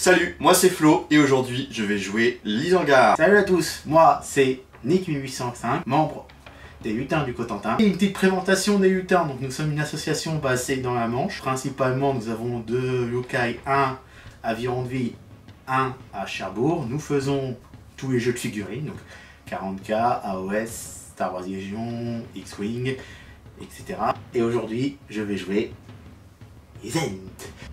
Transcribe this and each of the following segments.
Salut, moi c'est Flo et aujourd'hui je vais jouer L'Isengard. Salut à tous, moi c'est Nick1805, membre des Lutins du Cotentin. Et une petite présentation des Lutins, donc nous sommes une association basée dans la Manche. Principalement nous avons deux yokai, un à Virondeville, un à Cherbourg. Nous faisons tous les jeux de figurines, donc 40K, AOS, Star Wars Legion, X-Wing, etc. Et aujourd'hui je vais jouer Zent.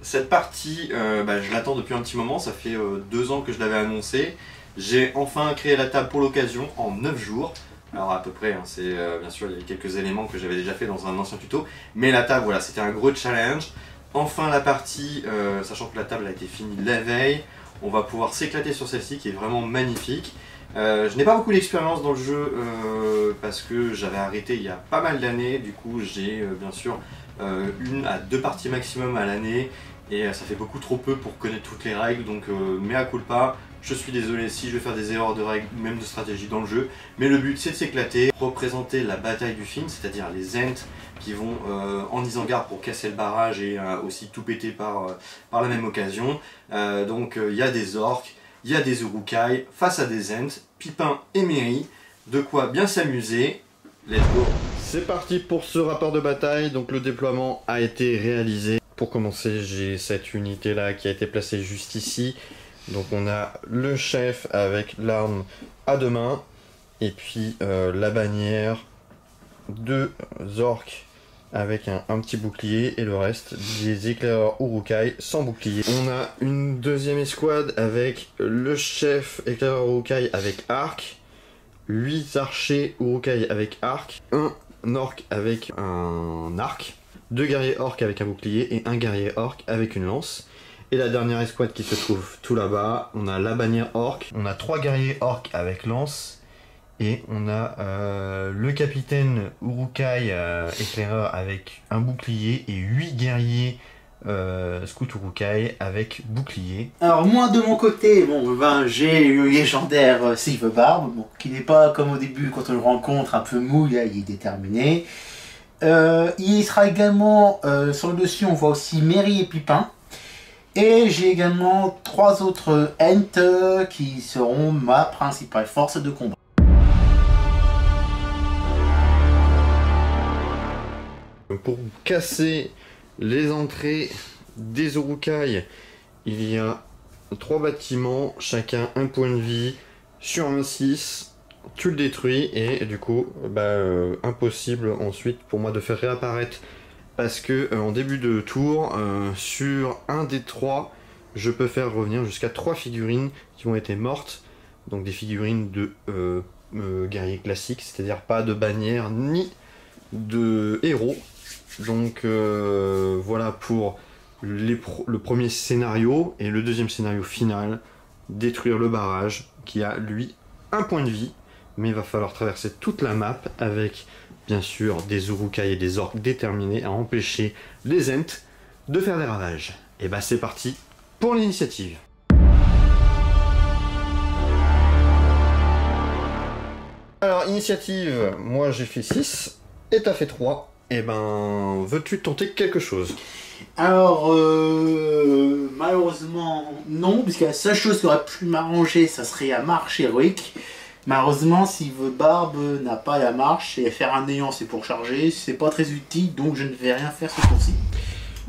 Cette partie, je l'attends depuis un petit moment, ça fait 2 ans que je l'avais annoncé. J'ai enfin créé la table pour l'occasion en 9 jours. Alors à peu près, hein, c'est bien sûr il y a quelques éléments que j'avais déjà fait dans un ancien tuto. Mais la table, voilà, c'était un gros challenge. Enfin la partie, sachant que la table a été finie la veille, on va pouvoir s'éclater sur celle-ci qui est vraiment magnifique. Je n'ai pas beaucoup d'expérience dans le jeu parce que j'avais arrêté il y a pas mal d'années. Du coup j'ai bien sûr 1 à 2 parties maximum à l'année et ça fait beaucoup trop peu pour connaître toutes les règles, donc mea culpa, je suis désolé si je vais faire des erreurs de règles, même de stratégie dans le jeu, mais le but c'est de s'éclater, représenter la bataille du film, c'est-à-dire les Zent qui vont en Isengard pour casser le barrage et aussi tout péter par la même occasion. Donc il y a des orques, il y a des urukai face à des Zent, Pipin et Merry, de quoi bien s'amuser. Let's go! C'est parti pour ce rapport de bataille, donc le déploiement a été réalisé. Pour commencer, j'ai cette unité là qui a été placée juste ici. Donc on a le chef avec l'arme à 2 mains, et puis la bannière, 2 orques avec un petit bouclier, et le reste des éclaireurs urukai sans bouclier. On a une deuxième escouade avec le chef éclaireur urukai avec arc, 8 archers urukai avec arc, un orc avec un arc, 2 guerriers orcs avec un bouclier et un guerrier orc avec une lance. Et la dernière escouade qui se trouve tout là-bas, on a la bannière orc, on a 3 guerriers orcs avec lance, et on a le capitaine urukai éclaireur avec un bouclier et 8 guerriers scout urukai avec bouclier. Alors moi de mon côté, j'ai le légendaire Silverbarb, qui n'est pas comme au début quand on le rencontre un peu mou, là, il est déterminé. Il sera également sur le dessus, on voit aussi Merry et Pipin. Et j'ai également 3 autres Ents qui seront ma principale force de combat. Pour casser les entrées des urukai, il y a 3 bâtiments, chacun 1 point de vie. Sur un 6, tu le détruis et du coup, impossible ensuite pour moi de faire réapparaître. Parce que en début de tour, sur un des 3, je peux faire revenir jusqu'à 3 figurines qui ont été mortes. Donc des figurines de guerriers classiques, c'est-à-dire pas de bannière ni de héros. Donc voilà pour le premier scénario. Et le deuxième scénario final, détruire le barrage qui a lui 1 point de vie. Mais il va falloir traverser toute la map avec bien sûr des urukai et des orques déterminés à empêcher les Zent de faire des ravages. Et bah c'est parti pour l'initiative. Alors initiative, moi j'ai fait 6 et t'as fait 3. Et ben veux-tu tenter quelque chose? Alors malheureusement non, puisque la seule chose qui aurait pu m'arranger, ça serait la marche héroïque. Malheureusement, Silverbarb n'a pas la marche, et faire un néant c'est pour charger, c'est pas très utile, donc je ne vais rien faire ce tour-ci.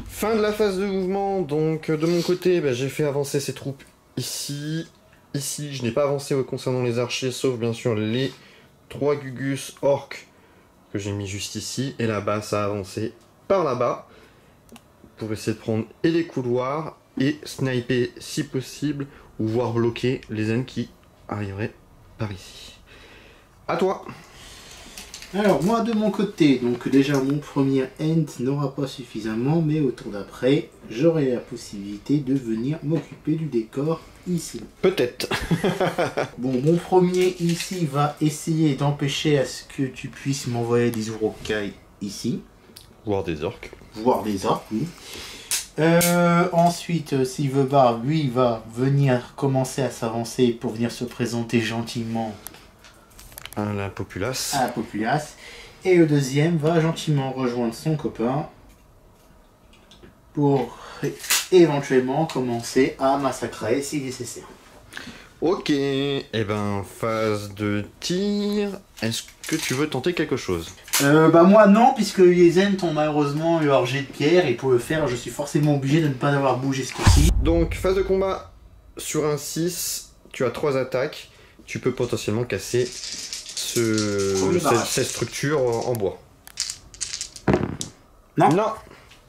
Fin de la phase de mouvement, donc de mon côté, j'ai fait avancer ces troupes ici. Ici, je n'ai pas avancé concernant les archers, sauf bien sûr les 3 gugus orques que j'ai mis juste ici. Et là-bas, ça a avancé par là-bas, pour essayer de prendre et les couloirs, et sniper si possible, ou voir bloquer les ennemis qui arriveraient par ici. À toi. Alors moi de mon côté, donc déjà mon premier Ent n'aura pas suffisamment, mais au tour d'après, j'aurai la possibilité de venir m'occuper du décor ici. Peut-être. Bon, mon premier ici va essayer d'empêcher à ce que tu puisses m'envoyer des urukai ici. Voir des orques. Voir des orques, oui. Ensuite, Silverbarb, lui, va venir commencer à s'avancer pour venir se présenter gentiment à la populace. Et le deuxième va gentiment rejoindre son copain pour éventuellement commencer à massacrer si nécessaire. Ok, et ben phase de tir. Est-ce que tu veux tenter quelque chose? Bah moi non, puisque les Ents ont malheureusement eu leur jet de pierre et pour le faire je suis forcément obligé de ne pas avoir bougé ce tour-ci. Donc phase de combat sur un 6, tu as 3 attaques, tu peux potentiellement casser cette structure en bois. Non. Non.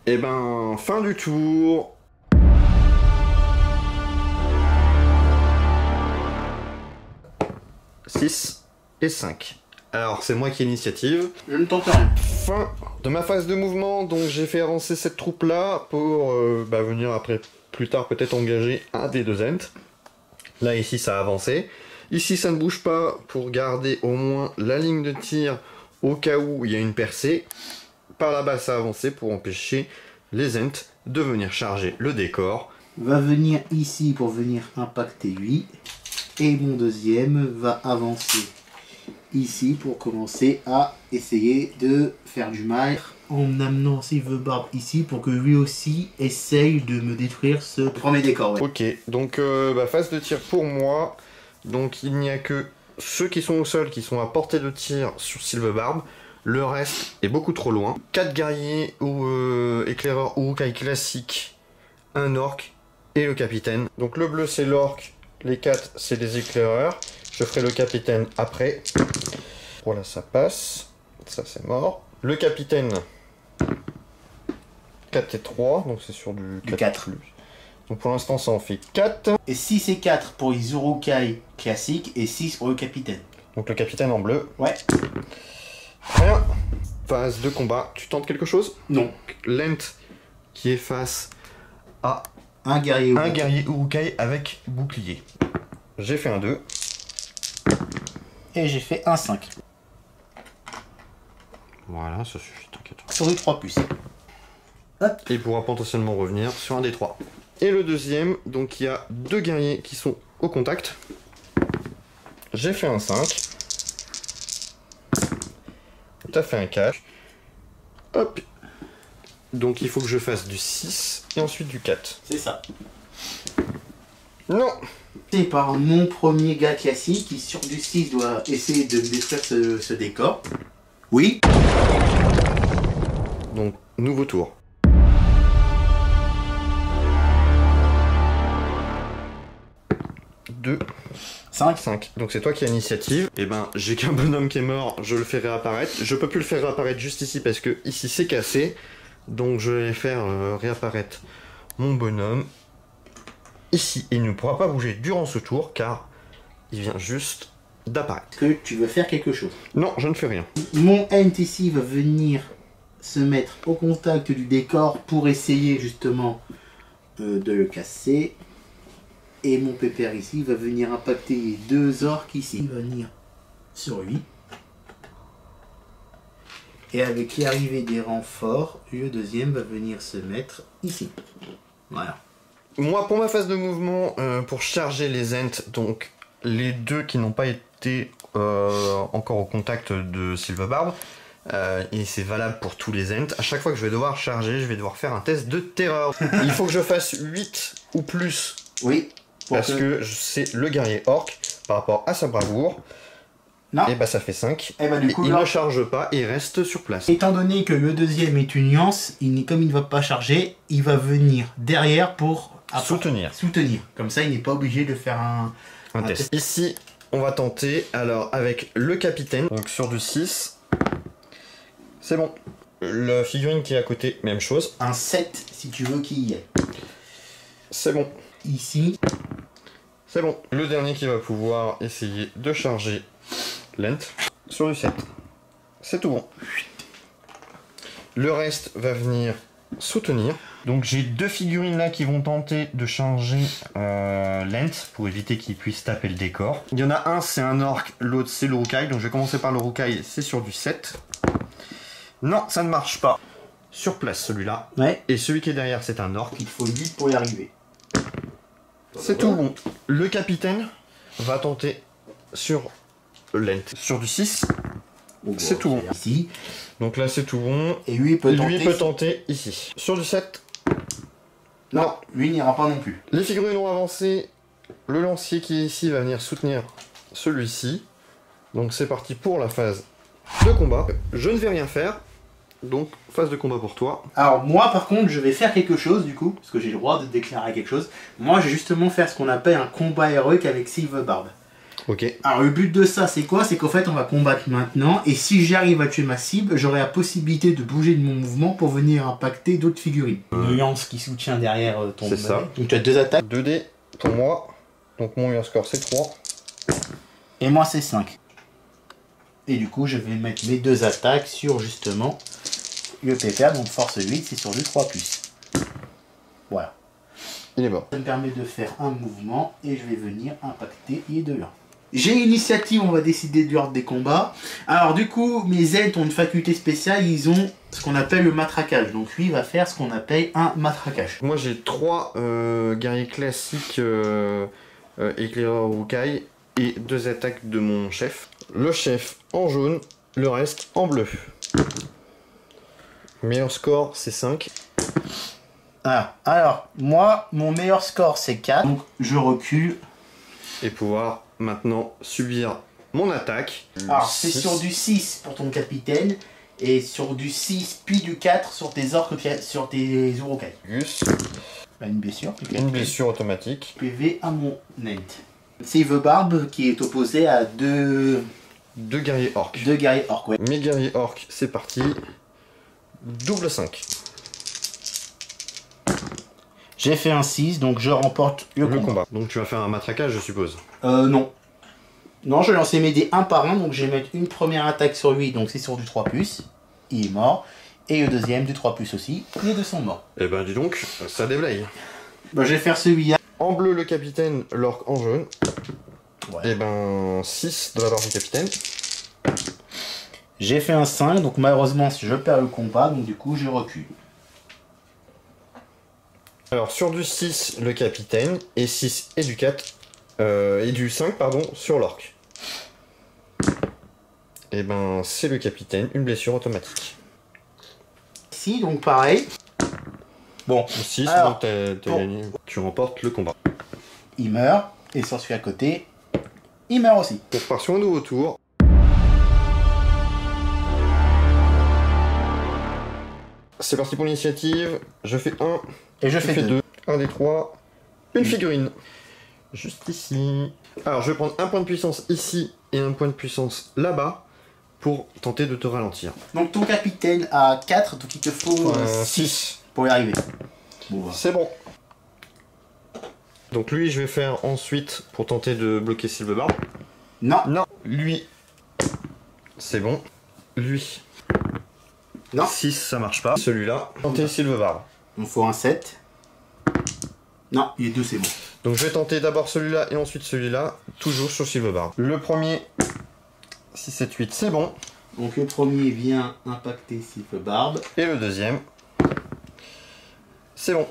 Et ben fin du tour. « 6 et 5. Alors, c'est moi qui ai l'initiative. Je ne tente rien. Fin de ma phase de mouvement, donc j'ai fait avancer cette troupe-là pour venir après, plus tard, peut-être engager un des deux Ents. Là, ici, ça a avancé. Ici, ça ne bouge pas pour garder au moins la ligne de tir au cas où il y a une percée. Par là-bas, ça a avancé pour empêcher les Ents de venir charger le décor. Va venir ici pour venir impacter lui. Et mon deuxième va avancer ici pour commencer à essayer de faire du mal en amenant Silverbarb ici pour que lui aussi essaye de me détruire ce premier décor. Ouais. Ok, donc phase de tir pour moi. Donc il n'y a que ceux qui sont au sol qui sont à portée de tir sur Silverbarb. Le reste est beaucoup trop loin. 4 guerriers ou éclaireurs ou Uruk-hai classique, un orc et le capitaine. Donc le bleu c'est l'orc. Les 4, c'est des éclaireurs. Je ferai le capitaine après. Voilà, ça passe. Ça, c'est mort. Le capitaine, 4 et 3. Donc, c'est sur du 4. Donc, pour l'instant, ça en fait 4. Et 6 et 4 pour les Uruk-hai classiques et 6 pour le capitaine. Donc, le capitaine en bleu. Ouais. Rien. Phase de combat. Tu tentes quelque chose? Non. Lent qui est face à un guerrier Uruk-hai avec bouclier. J'ai fait un 2. Et j'ai fait un 5. Voilà, ça suffit, t'inquiète. Sur le 3+. Hop. Et il pourra potentiellement revenir sur un des 3. Et le deuxième, donc il y a 2 guerriers qui sont au contact. J'ai fait un 5. T'as fait un 4. Hop. Donc il faut que je fasse du 6 et ensuite du 4. C'est ça. Non. C'est par mon premier gars classique qui sur du 6 doit essayer de détruire ce décor. Oui. Donc nouveau tour. 2, 5. Donc c'est toi qui as l'initiative. Et ben j'ai qu'un bonhomme qui est mort, je le fais réapparaître. Je peux plus le faire réapparaître juste ici parce que ici c'est cassé. Donc je vais faire réapparaître mon bonhomme ici. Il ne pourra pas bouger durant ce tour car il vient juste d'apparaître. Est-ce que tu veux faire quelque chose? Non, je ne fais rien. Mon Ent ici va venir se mettre au contact du décor pour essayer justement de le casser. Et mon pépère ici va venir impacter les 2 orques ici. Il va venir sur lui. Et avec l'arrivée des renforts, le deuxième va venir se mettre ici. Voilà. Moi, pour ma phase de mouvement, pour charger les Ents, donc les 2 qui n'ont pas été encore au contact de Silverbarb, et c'est valable pour tous les Ents, à chaque fois que je vais devoir charger, je vais devoir faire un test de terreur. Il faut que je fasse 8 ou plus. Oui. Parce que c'est le guerrier orc, par rapport à sa bravoure. Non. Et bah ça fait 5. Et bah, du coup, il ne charge pas, il reste sur place. Étant donné que le deuxième est une nuance, comme il ne va pas charger, il va venir derrière pour soutenir. Comme ça, il n'est pas obligé de faire un test. Ici, on va tenter, alors avec le capitaine, donc sur du 6, c'est bon. La figurine qui est à côté, même chose. Un 7 si tu veux qu'il y ait. C'est bon. Ici. C'est bon. Le dernier qui va pouvoir essayer de charger Lent sur du 7. C'est tout bon. Le reste va venir soutenir. Donc j'ai 2 figurines là qui vont tenter de charger Lent pour éviter qu'il puisse taper le décor. Il y en a un, c'est un orc, l'autre c'est le Uruk-hai. Donc je vais commencer par le Uruk-hai, c'est sur du 7. Non, ça ne marche pas. Sur place celui-là. Ouais. Et celui qui est derrière, c'est un orc. Il faut 8 pour y arriver. C'est tout bon. Le capitaine va tenter sur Lent. Sur du 6, c'est tout bon. Ici. Donc là, c'est tout bon. Et lui, il peut tenter tenter ici. Sur du 7, Non, lui n'ira pas non plus. Les figurines ont avancé. Le lancier qui est ici va venir soutenir celui-ci. Donc c'est parti pour la phase de combat. Je ne vais rien faire. Donc phase de combat pour toi. Alors moi par contre je vais faire quelque chose du coup, parce que j'ai le droit de déclarer quelque chose. Moi je vais justement faire ce qu'on appelle un combat héroïque avec Silverbarb. Ok. Alors le but de ça c'est quoi? C'est qu'en fait on va combattre maintenant, et si j'arrive à tuer ma cible, j'aurai la possibilité de bouger de mon mouvement pour venir impacter d'autres figurines. Une lance qui soutient derrière ton... C'est ça. Donc tu as 2 attaques. 2D pour moi. Donc mon meilleur score c'est 3. Et moi c'est 5. Et du coup je vais mettre mes 2 attaques sur justement le PPA, donc force 8, c'est sur le 3+. Voilà. Il est mort. Ça me permet de faire un mouvement et je vais venir impacter les deux là. J'ai l'initiative, on va décider de l'ordre des combats. Alors du coup, mes aides ont une faculté spéciale, ils ont ce qu'on appelle le matraquage. Donc lui, il va faire ce qu'on appelle un matraquage. Moi j'ai 3 guerriers classiques éclaireur Wukai et 2 attaques de mon chef. Le chef en jaune, le reste en bleu. Meilleur score c'est 5. Ah, alors, moi, mon meilleur score c'est 4. Donc je recule. Et pouvoir maintenant subir mon attaque. Alors c'est sur du 6 pour ton capitaine. Et sur du 6 puis du 4 sur tes orques, sur tes urukai. Gus. Bah, une blessure. Une blessure automatique. PV à mon end. Silverbarb qui est opposé à 2 guerriers orques. guerriers orques. Ouais. Mes guerriers orques, c'est parti. Double 5. J'ai fait un 6, donc je remporte le combat. Donc tu vas faire un matraquage, je suppose. Non. Non, je vais lancer mes dés un par un, donc je vais mettre une première attaque sur lui, donc c'est sur du 3+. Il est mort. Et le deuxième du 3+ aussi. Les deux sont morts. Eh ben dis donc, ça déblaye. Bah, je vais faire celui-là. En bleu le capitaine, l'orque en jaune. Ouais. Et ben 6 de la part du capitaine. J'ai fait un 5, donc malheureusement je perds le combat, donc du coup je recule. Alors sur du 6 le capitaine, et 6 et du 4, et du 5 pardon, sur l'orque. Et ben c'est le capitaine, une blessure automatique. Ici, donc pareil. Bon, 6, alors, donc t'as gagné. Tu remportes le combat. il meurt, et sur celui à côté, il meurt aussi. On repart sur un nouveau tour. C'est parti pour l'initiative. Je fais 1. Et je fais 2. 1 des 3. Une figurine. Juste ici. Alors je vais prendre un point de puissance ici et un point de puissance là-bas pour tenter de te ralentir. Donc ton capitaine a 4, donc il te faut 6 pour y arriver. Bon, voilà. C'est bon. Donc lui je vais faire ensuite pour tenter de bloquer Silverbarb. Non. Non. Lui. C'est bon. Lui. Non. 6 ça marche pas. Celui-là. Tenter Silverbarb. Il me faut un 7. Non, il est 2, c'est bon. Donc je vais tenter d'abord celui-là et ensuite celui-là, toujours sur Silverbarb. Le premier, 6, 7, 8, c'est bon. Donc le premier vient impacter Silverbarb. Et le deuxième, c'est bon.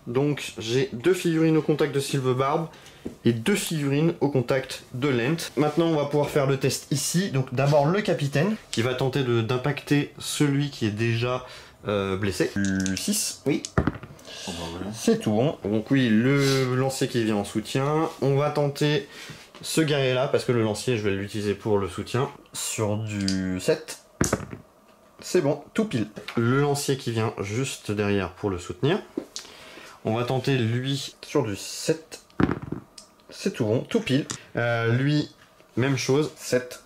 Donc j'ai 2 figurines au contact de Silverbarb et 2 figurines au contact de Lent. Maintenant on va pouvoir faire le test ici. Donc d'abord le capitaine qui va tenter d'impacter celui qui est déjà blessé. 6. Oui. C'est tout bon. Donc oui, le lancier qui vient en soutien. On va tenter ce guerrier là, parce que le lancier, je vais l'utiliser pour le soutien. Sur du 7. C'est bon, tout pile. Le lancier qui vient juste derrière pour le soutenir. On va tenter lui sur du 7. C'est tout bon, tout pile. Lui, même chose, 7.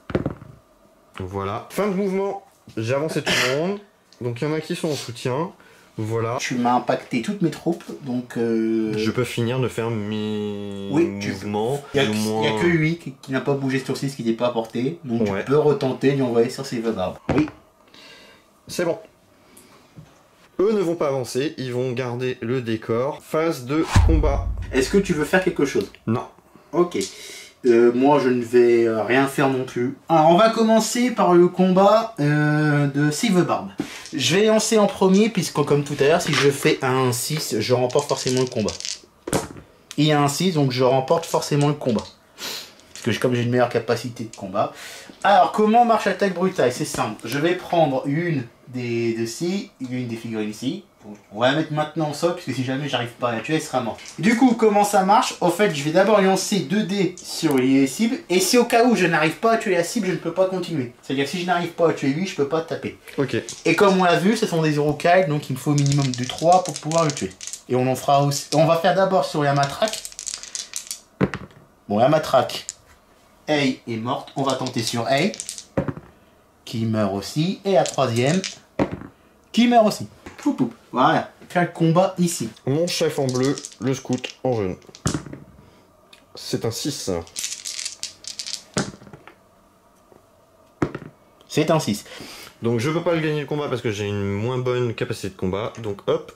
Voilà. Fin de mouvement, j'ai avancé tout le monde. Donc il y en a qui sont en soutien. Voilà. Tu m'as impacté toutes mes troupes, donc... Je peux finir de faire mes mouvements. Il n'y a que lui qui n'a pas bougé sur 6, qui n'est pas apporté. Donc ouais. Tu peux retenter d'y envoyer sur Silverbarb. Oui. C'est bon. Eux ne vont pas avancer, ils vont garder le décor. Phase de combat. Est-ce que tu veux faire quelque chose? Non. Ok. Moi, je ne vais rien faire non plus. Alors, on va commencer par le combat de Silverbarb. Je vais lancer en premier, puisque comme tout à l'heure, si je fais un 6, je remporte forcément le combat. Il y a un 6, donc je remporte forcément le combat. Parce que comme j'ai une meilleure capacité de combat. Alors, comment marche l'attaque brutale? C'est simple. Je vais prendre une des ci, une des figurines ici. On va la mettre maintenant au sol, parce que si jamais j'arrive pas à la tuer, elle sera morte. Du coup, comment ça marche? En fait, je vais d'abord lancer 2 dés sur les cibles, et si au cas où je n'arrive pas à tuer la cible, je ne peux pas continuer. C'est-à-dire que si je n'arrive pas à tuer lui, je peux pas taper. Ok. Et comme on l'a vu, ce sont des Urukai, donc il me faut au minimum de 3 pour pouvoir le tuer. Et on en fera aussi. On va faire d'abord sur la matraque. Bon, la matraque, Ei est morte. On va tenter sur Ei, qui meurt aussi. Et la troisième, qui meurt aussi. Poup, poup. Voilà. Faire le combat ici. Mon chef en bleu, le scout en jaune. C'est un 6. C'est un 6. Donc je peux pas le gagner le combat parce que j'ai une moins bonne capacité de combat. Donc hop.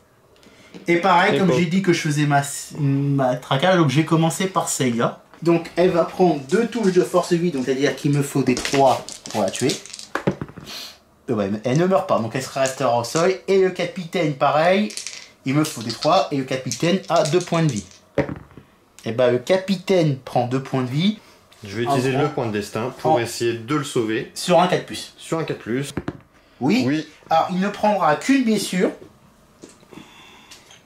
Et pareil, Et comme bon. j'ai dit que je faisais ma traquage, donc j'ai commencé par celle-là. Donc elle va prendre 2 touches de force 8, donc c'est-à-dire qu'il me faut des 3 pour la tuer. Ouais, mais elle ne meurt pas, donc elle restera au sol. Et le capitaine, pareil, il me faut des 3, et le capitaine a 2 points de vie. Et bah le capitaine prend 2 points de vie. Je vais utiliser le point de destin pour essayer de le sauver. Sur un 4+. Sur un 4+. Oui. Oui. Alors il ne prendra qu'une blessure.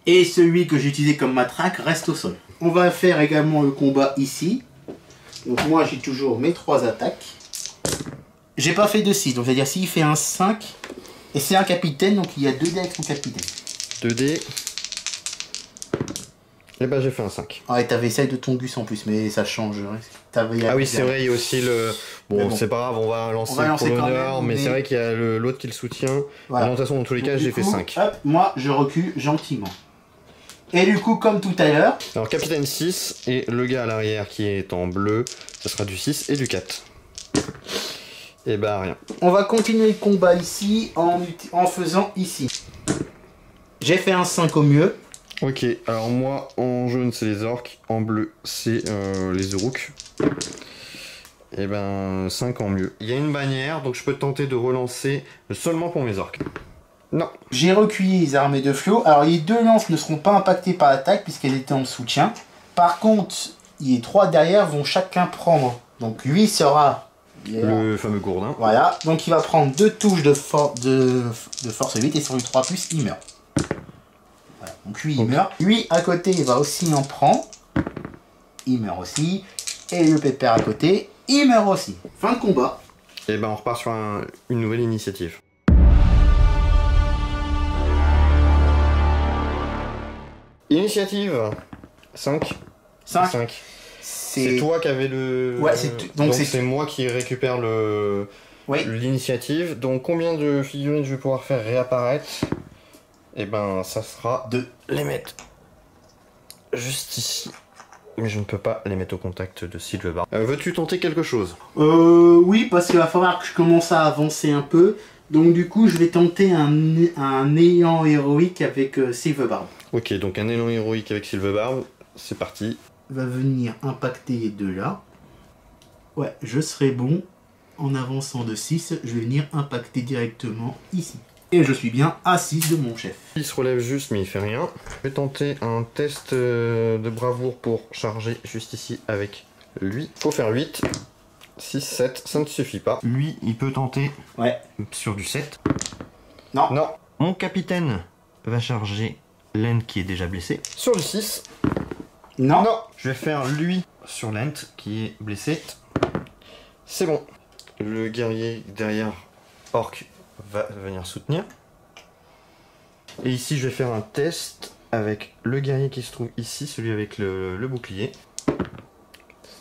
Et celui que j'ai utilisé comme matraque reste au sol. On va faire également le combat ici. Donc moi j'ai toujours mes 3 attaques. J'ai pas fait de 6, donc c'est-à-dire s'il fait un 5, et c'est un capitaine, donc il y a 2 dés avec son capitaine. 2 dés. Et bah j'ai fait un 5. Ah et t'avais celle de ton gus en plus, mais ça change. Ah oui c'est vrai, il y a aussi le... Bon, bon. c'est pas grave, on va lancer lancer pour quand l'honneur, même, mais mais- c'est vrai qu'il y a l'autre qui le soutient. Voilà. Alors, de toute façon, dans tous les cas, Donc, j'ai du fait coup, 5. Hop, moi je recule gentiment. Et du coup, comme tout à l'heure, Alors capitaine 6 et le gars à l'arrière qui est en bleu, ce sera du 6 et du 4. Et bah rien. on va continuer le combat ici en faisant ici. J'ai fait un 5 au mieux. Ok, alors moi en jaune c'est les orques, en bleu c'est les Uruk. Et ben 5 en mieux. Il y a une bannière donc je peux tenter de relancer seulement pour mes orques. Non. J'ai recueilli les armées de flot. Alors les 2 lances ne seront pas impactées par l'attaque puisqu'elles étaient en soutien. Par contre, les 3 derrière vont chacun prendre. Donc lui sera... Le fameux gourdin. Voilà, donc il va prendre 2 touches de force 8 et sur le 3+, il meurt. Voilà, donc lui il meurt. Lui à côté il va aussi en prendre. Il meurt aussi. Et le pépère à côté, il meurt aussi. Fin de combat. Et ben on repart sur une nouvelle initiative. Initiative 5. 5. C'est toi qui avais le... Ouais, donc c'est moi qui récupère Oui. l'initiative. Donc combien de figurines je vais pouvoir faire réapparaître? Et ben ça sera 2. les mettre juste ici. Mais je ne peux pas les mettre au contact de Silverbar. Veux-tu tenter quelque chose? Oui, parce qu'il va falloir que je commence à avancer un peu. Donc du coup, je vais tenter un élan héroïque avec Silverbarb. Ok, donc un élan héroïque avec Silverbarb. C'est parti. Va venir impacter les 2 là. Ouais, je serai bon. En avançant de 6, je vais venir impacter directement ici. Et je suis bien à 6 de mon chef. Il se relève juste mais il fait rien. Je vais tenter un test de bravoure pour charger juste ici avec lui. Faut faire 8. 6, 7, ça ne suffit pas. Lui, il peut tenter Ouais. sur du 7. Non. Non. Mon capitaine va charger Lent qui est déjà blessé. Sur le 6. Non. Non. Je vais faire lui sur Lent qui est blessé. C'est bon. Le guerrier derrière Orc va venir soutenir. Et ici, je vais faire un test avec le guerrier qui se trouve ici, celui avec le bouclier.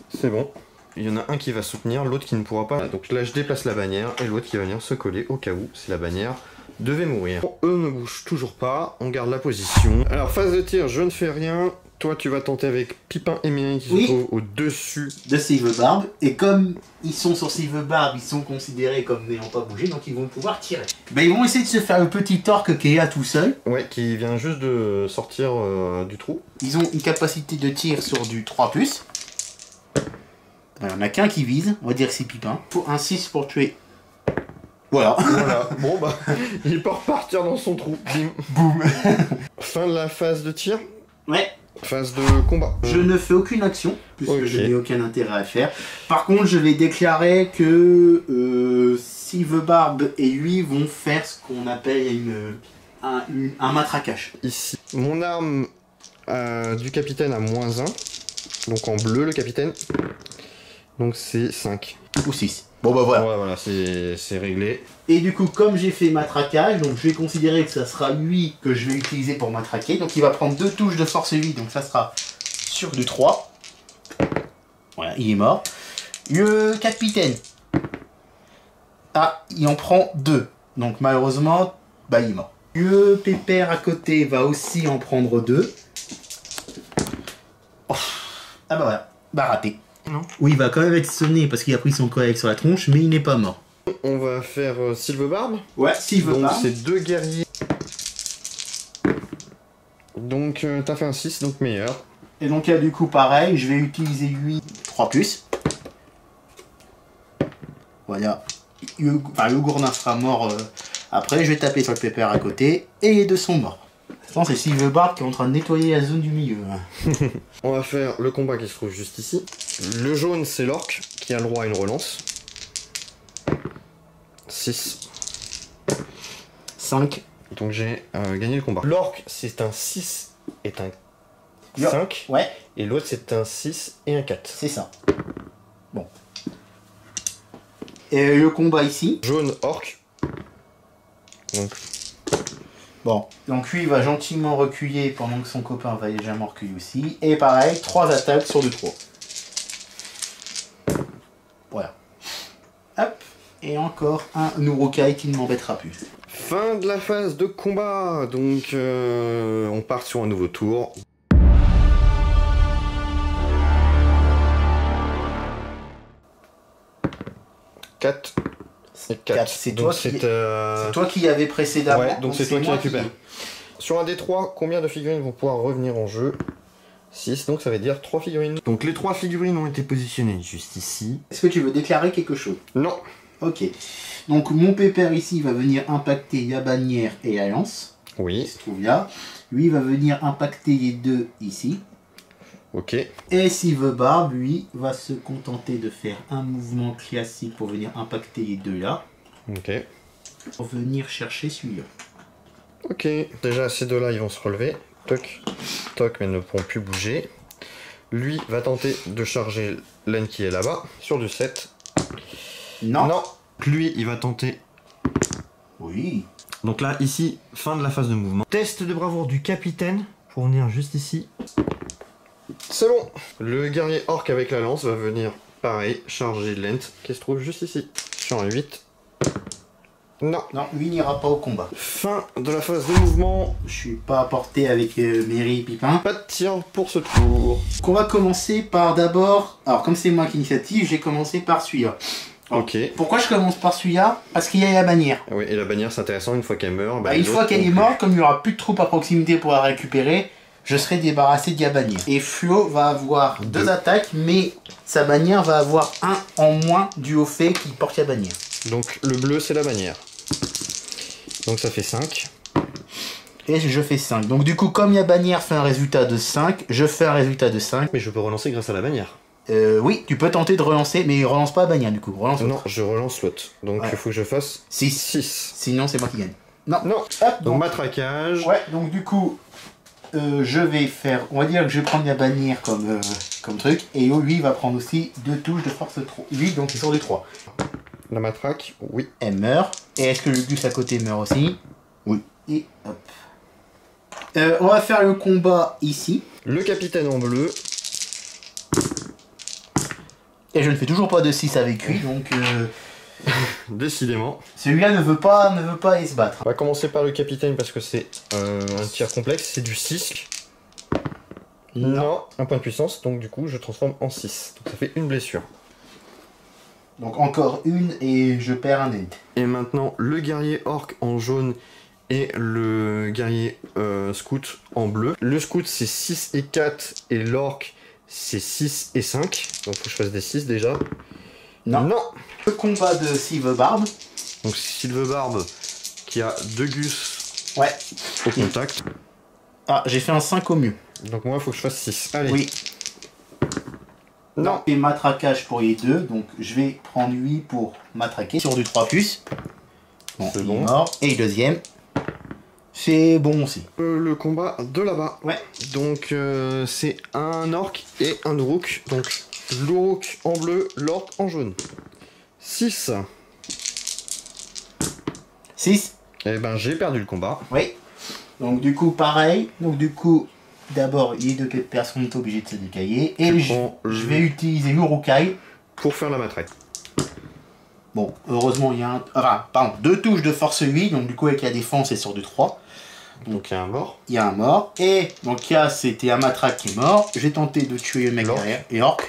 C'est bon. Il y en a un qui va soutenir, l'autre qui ne pourra pas. Donc là, je déplace la bannière et l'autre qui va venir se coller au cas où si la bannière devait mourir. Bon, eux ne bougent toujours pas, on garde la position. Alors, phase de tir, je ne fais rien. Toi, tu vas tenter avec Pipin et Mérine qui se trouvent au-dessus de Silverbarb. Et comme ils sont sur Silverbarb, ils sont considérés comme n'ayant pas bougé, donc ils vont pouvoir tirer. Ben, ils vont essayer de se faire le petit orc qui est là tout seul. Ouais, qui vient juste de sortir du trou. Ils ont une capacité de tir sur du 3+. Il n'y en a qu'un qui vise, on va dire que c'est Pipin. Faut un 6 pour tuer. Voilà. Voilà, bon bah, il peut repartir dans son trou. Bim. Boum. Fin de la phase de tir. Ouais. Phase de combat. Je ne fais aucune action, puisque Ok. je n'ai aucun intérêt à faire. Par contre, je vais déclarer que Silverbarb et lui vont faire ce qu'on appelle un matraquage. Ici, mon arme du capitaine a -1. Donc en bleu, le capitaine. Donc c'est 5. Ou 6. Bon bah voilà. Ouais, voilà, c'est réglé. Et du coup, comme j'ai fait matraquage, donc je vais considérer que ça sera lui que je vais utiliser pour matraquer. Donc il va prendre 2 touches de force 8, donc ça sera sur du 3. Voilà, il est mort. Le capitaine. Ah, il en prend 2. Donc malheureusement, bah il est mort. Le pépère à côté va aussi en prendre 2. Oh. Ah bah voilà, bah raté. Non. Oui, il va quand même être sonné parce qu'il a pris son collègue sur la tronche, mais il n'est pas mort. On va faire Silverbarb. Ouais, s'il veut Donc pas. c'est 2 guerriers. Donc t'as fait un 6, donc meilleur. Et donc là, du coup, pareil, je vais utiliser lui 3 plus. Voilà. Le gourdin sera mort après. Je vais taper sur le pépère à côté. Et les 2 sont morts. Attends, c'est Silverbarb qui est en train de nettoyer la zone du milieu. On va faire le combat qui se trouve juste ici. Le jaune, c'est l'orc qui a le droit à une relance. 6. 5. Donc j'ai gagné le combat. L'orc, c'est un 6 et un 5. Ouais, Et l'autre, c'est un 6 et un 4. c'est ça. Bon. Et le combat ici. Jaune, orc. Donc, Bon, donc lui il va gentiment reculer pendant que son copain va légèrement reculer aussi. Et pareil, 3 attaques sur du 3. Voilà. Hop. Et encore un Urukai qui ne m'embêtera plus. fin de la phase de combat. Donc on part sur un nouveau tour. Quatre. C'est 4. C'est Donc toi qui avais précédemment. Ouais, donc c'est toi qui récupères. Sur un des 3, combien de figurines vont pouvoir revenir en jeu? 6, donc ça veut dire 3 figurines. Donc les 3 figurines ont été positionnées juste ici. Est-ce que tu veux déclarer quelque chose? Non. Ok. Donc mon pépère ici va venir impacter la bannière et la lance. Oui. Qui se trouve là. Lui va venir impacter les 2 ici. Ok. Et Silverbarb, lui, va se contenter de faire un mouvement classique pour venir impacter les 2 là. Ok. Pour venir chercher celui-là. Ok. Déjà ces 2 là ils vont se relever. Toc. Toc, mais ne pourront plus bouger. Lui va tenter de charger l'aine qui est là-bas. Sur du 7. Non. Non. Lui il va tenter. Oui. Donc là ici, fin de la phase de mouvement. Test de bravoure du capitaine. Pour venir juste ici. C'est bon. Le guerrier orc avec la lance va venir, pareil, charger l'ent qui se trouve juste ici. Sur un 8. Non. Non, lui n'ira pas au combat. Fin de la phase de mouvement. Je suis pas apporté avec Mary et Pipin. Pas de tir pour ce tour. On va commencer par d'abord... Alors comme c'est moi qui initiative, j'ai commencé par celui-là. Ok. Pourquoi je commence par celui-là? Parce qu'il y a la bannière. Oui, et la bannière c'est intéressant, une fois qu'elle meurt. Une fois qu'elle est morte, comme il n'y aura plus de troupes à proximité pour la récupérer, je serai débarrassé de la bannière. Et Flo va avoir 2 attaques, mais sa bannière va avoir 1 en moins dû au fait qu'il porte la bannière. Donc le bleu c'est la bannière. Donc ça fait 5. Et je fais 5. Donc du coup, comme la bannière fait un résultat de 5, je fais un résultat de 5. Mais je peux relancer grâce à la bannière. Oui, tu peux tenter de relancer, mais relance pas la bannière du coup. Relance Non, je relance l'autre. Donc il faut que je fasse 6. Sinon, c'est moi qui gagne. Non. Non. Hop, Donc matraquage. Ouais, donc du coup, je vais faire... On va dire que je vais prendre la bannière comme truc. Et lui, il va prendre aussi 2 touches de force 3. Lui, donc il sort du 3. La matraque, oui. Elle meurt. Et est-ce que le gus à côté meurt aussi? Oui. Et hop. On va faire le combat ici. Le capitaine en bleu. Et je ne fais toujours pas de 6 avec lui, donc... Décidément. Celui-là ne veut pas aller se battre. On va commencer par le capitaine parce que c'est un tir complexe. C'est du 6. Non. Un point de puissance, donc du coup je transforme en 6. Donc ça fait une blessure. Donc encore une et je perds un dent. Et maintenant le guerrier orc en jaune et le guerrier scout en bleu. Le scout c'est 6 et 4 et l'orc c'est 6 et 5. Donc faut que je fasse des 6 déjà. Non. Non. Le combat de Silverbarb. Donc Silverbarb qui a 2 gus Ouais. au contact. Ah, j'ai fait un 5 au mieux. Donc moi il faut que je fasse 6. Allez. Oui. Non. Et matraquage pour les 2, donc je vais prendre lui pour matraquer sur du 3+. Bon, c'est il bon. est mort. Et le deuxième. C'est bon aussi. Le combat de là-bas. Ouais. Donc c'est un orc et un Uruk. Donc l'Uruk en bleu, l'orc en jaune. 6. 6. Eh ben j'ai perdu le combat. Oui. Donc du coup, pareil. Donc du coup, d'abord, les deux personnes sont obligées de se décailler. Et je vais utiliser l'Urukai. Pour faire la matraque. Bon, heureusement, il y a un... Enfin, pardon, 2 touches de force 8. Donc du coup, avec la défense, c'est sur du 3. Donc il y a un mort. Il y a un mort. Et donc là, c'était un matraque qui est mort. J'ai tenté de tuer le mec derrière. Et Orc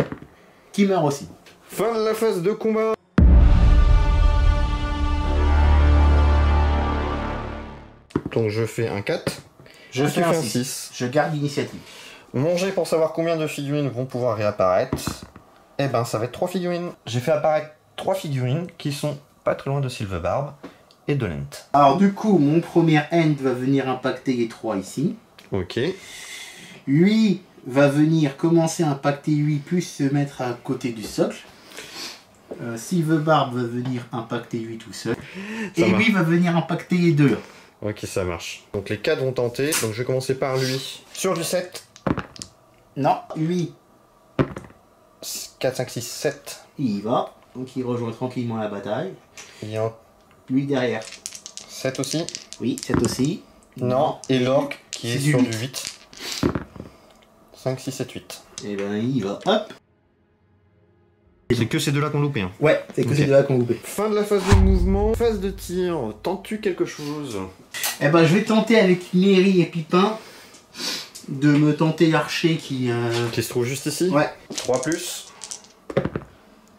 qui meurt aussi. Fin de la phase de combat. Donc je fais un 4. Je fais un 6. 6. Je garde l'initiative. Manger pour savoir combien de figurines vont pouvoir réapparaître. Eh ben ça va être 3 figurines. J'ai fait apparaître 3 figurines qui sont pas très loin de Silverbarb et de Lent. Alors du coup, mon premier end va venir impacter les 3 ici. Ok. Lui va venir commencer à impacter lui plus se mettre à côté du socle. Silverbarb va venir impacter lui tout seul. Ça et marche. lui va venir impacter les 2. Ok, ça marche. Donc les 4 vont tenter. Donc je vais commencer par lui. Sur du 7. Non, lui, 4, 5, 6, 7. il y va. Donc il rejoint tranquillement la bataille. Il y a un Lui derrière. 7 aussi. Oui, c'est aussi. Non. Et l'orc qui est C'est du sur 8. du 8. 5, 6, 7, 8. Et ben il y va. Hop. C'est que ces deux-là qu'on loupé. Hein. Ouais, c'est que Ok. c'est de là qu'on loupé. Fin de la phase de mouvement. Phase de tir. Tentes-tu quelque chose? Eh ben je vais tenter avec Mary et Pipin de me tenter l'archer qui... Qui se trouve juste ici. Ouais. 3 plus.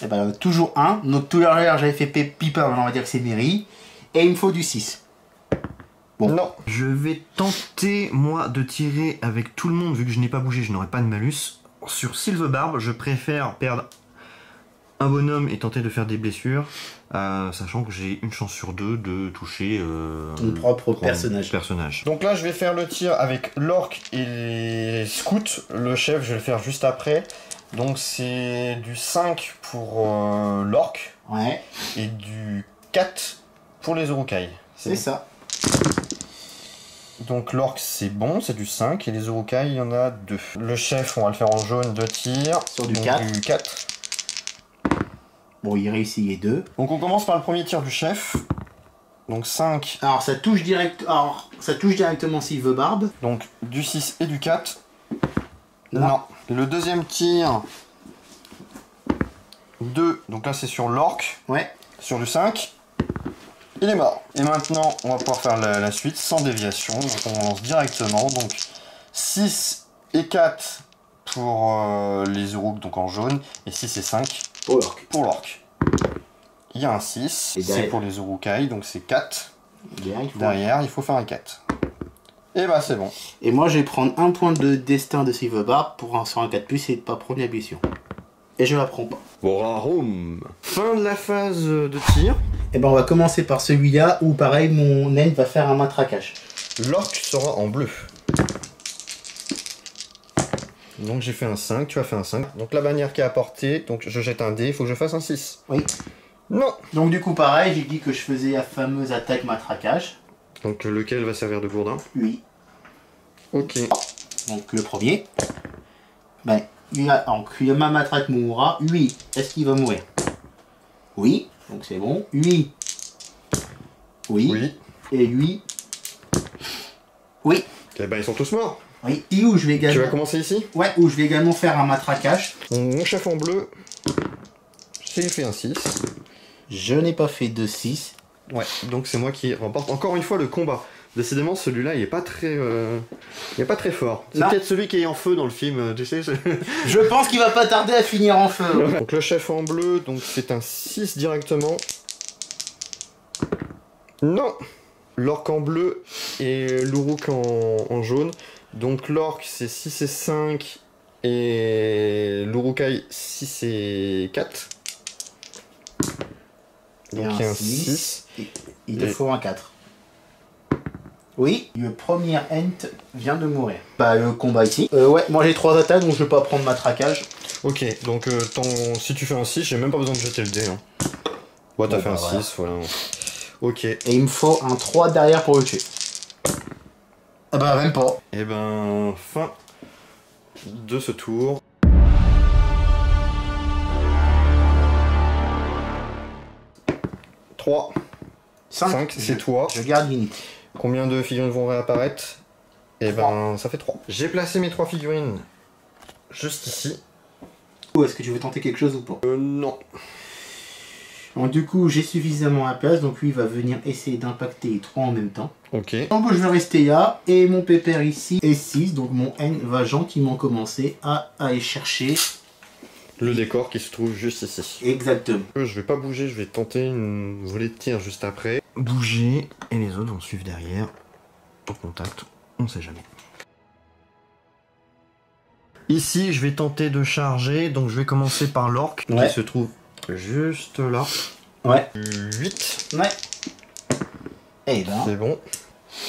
Eh ben toujours 1. Donc tout à l'heure j'avais fait Pipin, maintenant on va dire que c'est Mary. Et il me faut du 6. Bon. Non. Je vais tenter, moi, de tirer avec tout le monde. Vu que je n'ai pas bougé, je n'aurai pas de malus. Sur Silverbarb, je préfère perdre un bonhomme et tenter de faire des blessures. Sachant que j'ai une chance sur 2 de toucher Ton propre ton personnage. Donc là, je vais faire le tir avec l'orc et les scouts. Le chef, je vais le faire juste après. Donc c'est du 5 pour l'orc Ouais, et du 4 pour les Urukai. c'est ça. Donc l'orc c'est bon, c'est du 5 et les Urukai il y en a 2. Le chef on va le faire en jaune de tir. Sur du donc 4. du 4. Bon, il réussit les 2. Donc on commence par le premier tir du chef. Donc 5, Alors ça touche directement Silverbarb. donc du 6 et du 4. Non. Non. Le deuxième tir, 2, donc là c'est sur l'orc, Ouais. sur du 5. Il est mort. Et maintenant on va pouvoir faire la suite sans déviation. Donc on lance directement. Donc 6 et 4 pour les Uruk, donc en jaune, et 6 et 5 Pour l'orc. pour l'orc. Il y a un 6, Et c'est derrière. pour les Urukai, donc c'est 4. Derrière, il faut- Derrière, il faut faire un 4. Et bah c'est bon. Et moi je vais prendre un point de destin de Silverbarb pour un sur un 4+, et de pas prendre la blessure. Et je la prends pas. Borarum. Fin de la phase de tir. Et ben on va commencer par celui-là où pareil mon naine va faire un matraquage. L'orc sera en bleu. Donc j'ai fait un 5, tu as fait un 5. Donc la bannière qui est apportée, donc je jette un dé, il faut que je fasse un 6. Oui. Non. Donc du coup pareil, j'ai dit que je faisais la fameuse attaque matraquage. Donc lequel va servir de gourdin? Oui. Ok. Donc le premier. Ben, il a ma matraque mourra. Lui, est-ce qu'il va mourir? Oui. Donc c'est bon. Lui. Oui. Oui. Et lui. Oui. Eh ben ils sont tous morts. Oui. Et où je vais Tu vas également... commencer ici? Ouais, où je vais également faire un matraquage. Donc, mon chef en bleu, j'ai fait un 6. Je n'ai pas fait de 6. Ouais, donc c'est moi qui remporte encore une fois le combat. Décidément, celui-là, il est pas très, il est pas très fort. C'est Non. peut-être celui qui est en feu dans le film, tu sais. Je pense qu'il va pas tarder à finir en feu. Donc le chef en bleu, donc c'est un 6 directement. Non. L'orc en bleu et l'Uruk en jaune. Donc l'orc c'est 6 et 5 et l'Urukai 6 et 4. Donc il y a un 6. Il te faut un 4. Oui, le premier ent vient de mourir. Bah le combat ici. Ouais, moi j'ai 3 attaques donc je vais pas prendre matraquage. Ok, donc si tu fais un 6, j'ai même pas besoin de jeter le dé. Hein. Ouais, t'as Bon, fait bah, un 6, voilà. Ok. Et il me faut un 3 derrière pour le tuer. Ah bah même pas. Et ben, fin de ce tour. Trois. 5, c'est toi. Je garde Unity. Combien de figurines vont réapparaître? Et ben, ça fait 3. J'ai placé mes 3 figurines juste ici. Ou est-ce que tu veux tenter quelque chose ou pas? Non. Donc du coup, j'ai suffisamment à place, donc lui il va venir essayer d'impacter les 3 en même temps. Ok. Donc je vais rester là, et mon pépère ici est 6, donc mon N va gentiment commencer à aller chercher. Le décor qui se trouve juste ici. Exactement. Je vais pas bouger, je vais tenter une volée de tir juste après. Bouger, et les autres vont suivre derrière. Au contact, on sait jamais. Ici, je vais tenter de charger, donc je vais commencer par l'orque Ouais. qui se trouve juste là. Ouais. 8. Ouais. Et ben. C'est bon.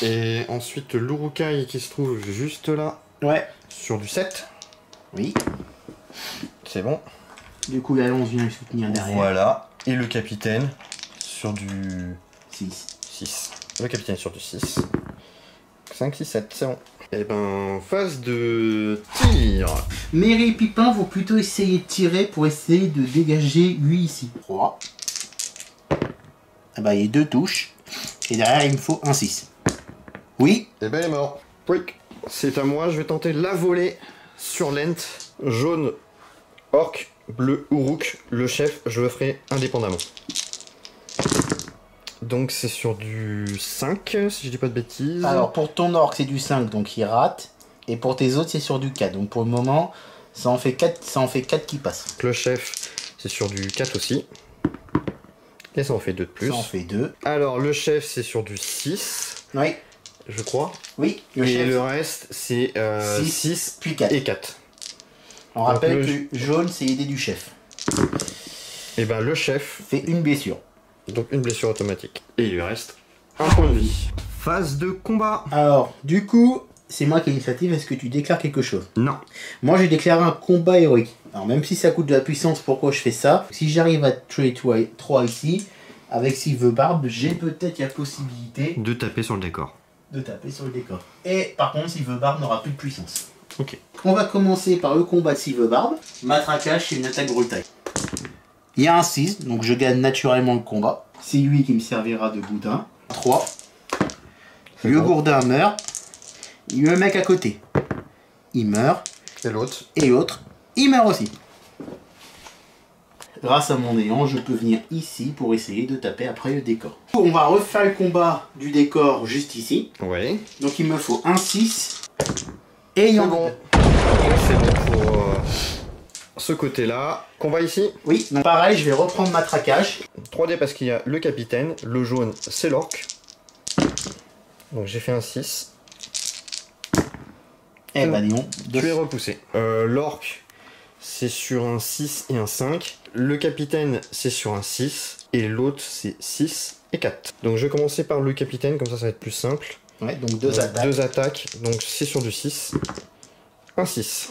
Et ensuite l'urukai qui se trouve juste là, Ouais. sur du 7. Oui. C'est bon. Du coup, la 11 vient le soutenir derrière. Voilà. Et le capitaine sur du 6. 6. Le capitaine sur du 6. 5, 6, 7, c'est bon. Et ben, phase de tir. Mary et Pipin vont plutôt essayer de tirer pour essayer de dégager lui ici. 3. Ah bah il y a 2 touches. Et derrière il me faut un 6. Oui. Et ben, il est mort. Quick. C'est à moi, je vais tenter la volée sur Lent. Jaune, orc, bleu, uruk. Le chef, je le ferai indépendamment. Donc c'est sur du 5, si je dis pas de bêtises. Alors pour ton orc c'est du 5 donc il rate. Et pour tes autres c'est sur du 4. Donc pour le moment ça en fait 4 qui passent. Le chef, c'est sur du 4 aussi. Et ça en fait 2 de plus. Ça en fait 2. Alors le chef, c'est sur du 6, Oui. je crois. Oui. Le Et chef. le reste, c'est 6 puis 4. et 4. On rappelle le que jaune c'est l'idée du chef. Et ben le chef, Fait une blessure. donc une blessure automatique. Et il lui reste un point de vie. Phase de combat. Alors du coup c'est moi qui ai l'initiative. Est-ce que tu déclares quelque chose? Non. Moi j'ai déclaré un combat héroïque. Alors même si ça coûte de la puissance, pourquoi je fais ça? Si j'arrive à tuer 3 ici, avec Silver Barbe, j'ai peut-être la possibilité De taper sur le décor. de taper sur le décor. Et par contre, Silver Barbe n'aura plus de puissance. Ok. On va commencer par le combat de Silver Barbe. Matraquage, c'est une attaque brutale. Il y a un 6, donc je gagne naturellement le combat. C'est lui qui me servira de boudin. 3. Le bon. gourdin meurt. Le mec à côté, il meurt. Et l'autre. Et l'autre, il meurt aussi. Grâce à mon néant, je peux venir ici pour essayer de taper après le décor. On va refaire le combat du décor juste ici. Ouais. Donc il me faut un 6. Et il y C'est en a bon. deux. C'est bon pour ce côté-là. Combat ici. Oui, donc pareil, je vais reprendre ma traquage. 3D parce qu'il y a le capitaine. Le jaune, c'est l'orc. Donc j'ai fait un 6. Eh ben non. Tu es repoussé. L'orc, c'est sur un 6 et un 5. Le capitaine, c'est sur un 6. Et l'autre, c'est 6 et 4. Donc je vais commencer par le capitaine, comme ça va être plus simple. Ouais, donc deux attaques. 2 attaques, donc c'est sur du 6. Un 6.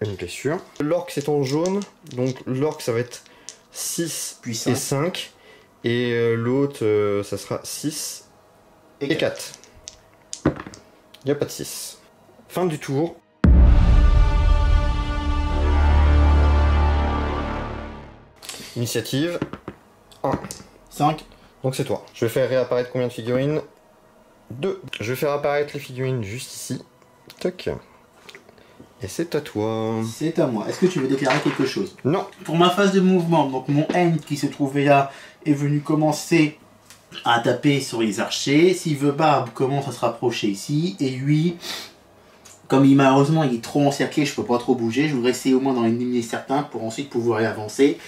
Une blessure. L'orc, c'est en jaune. Donc l'orc, ça va être 6 Puis et 5. Et l'autre, ça sera 6 et 4. Il n'y a pas de 6. Fin du tour. Initiative 1. 5. Donc c'est toi. Je vais faire réapparaître combien de figurines? 2. Je vais faire apparaître les figurines juste ici. Toc. Et c'est à toi. C'est à moi. Est-ce que tu veux déclarer quelque chose? Non. Pour ma phase de mouvement, donc mon N qui se trouvait là est venu commencer à taper sur les archers. Silver Barbe commence à se rapprocher ici. Et lui, comme malheureusement il est trop encerclé, je peux pas trop bouger. Je voudrais essayer au moins d'en éliminer certains pour ensuite pouvoir y avancer.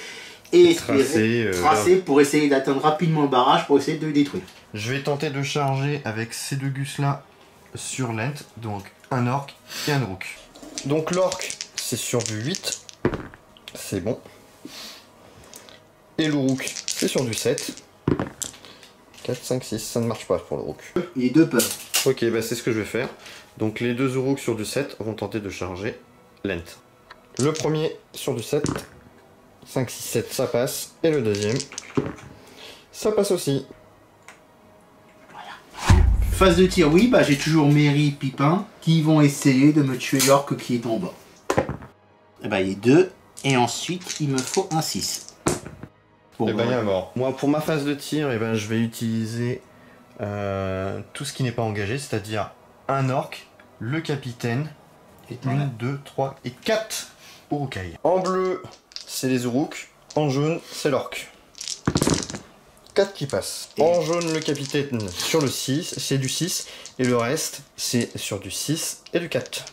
Et tracer pour essayer d'atteindre rapidement le barrage pour essayer de le détruire. Je vais tenter de charger avec ces deux gus là sur Lent. Donc un orc et un rook. Donc l'orc c'est sur du 8. C'est bon. Et le rook c'est sur du 7. 4, 5, 6, ça ne marche pas pour le rook. Les deux peuvent. Ok, bah c'est ce que je vais faire. Donc les deux rooks sur du 7 vont tenter de charger Lent. Le premier sur du 7. 5, 6, 7, ça passe. Et le deuxième, ça passe aussi. Voilà. phase de tir, oui, bah j'ai toujours Mary, Pipin qui vont essayer de me tuer l'orque qui est en bas. Et bah il y a 2, et ensuite il me faut un 6. Bon, Et ben il y a mort. Moi pour ma phase de tir, et ben, je vais utiliser tout ce qui n'est pas engagé, c'est-à-dire un orc, le capitaine, et 1, 2, 3 et 4 Urukai. En bleu, c'est les Uruk, en jaune, c'est l'orc. 4 qui passent. En jaune, le capitaine sur le 6, c'est du 6, et le reste, c'est sur du 6 et du 4.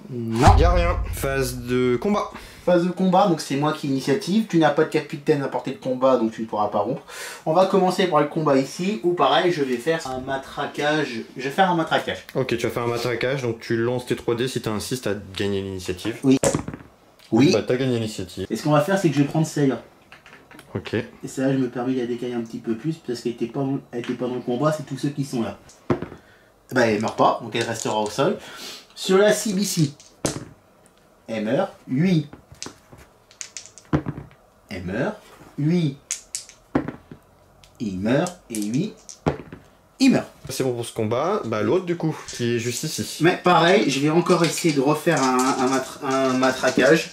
Non. Y'a rien. Phase de combat. Phase de combat, donc c'est moi qui initiative. Tu n'as pas de capitaine à portée de combat, donc tu ne pourras pas rompre. On va commencer par le combat ici, où pareil, je vais faire un matraquage. Je vais faire un matraquage. Ok, tu vas faire un matraquage, donc tu lances tes 3D, si t'as un 6, t'as gagné l'initiative. Oui. Oui. Bah t'as gagné l'initiative. Et ce qu'on va faire, c'est que je vais prendre celle-là. Ok. Et celle-là, je me permets de la décaler un petit peu plus, parce qu'elle n'était pas, pas dans le combat, c'est tous ceux qui sont là. Bah elle meurt pas, donc elle restera au sol. Sur la cible ici, elle meurt. 8. Elle meurt. 8. Il meurt. Et 8. Il meurt. C'est bon pour ce combat. Bah l'autre du coup, qui est juste ici. Mais pareil, je vais encore essayer de refaire un matraquage.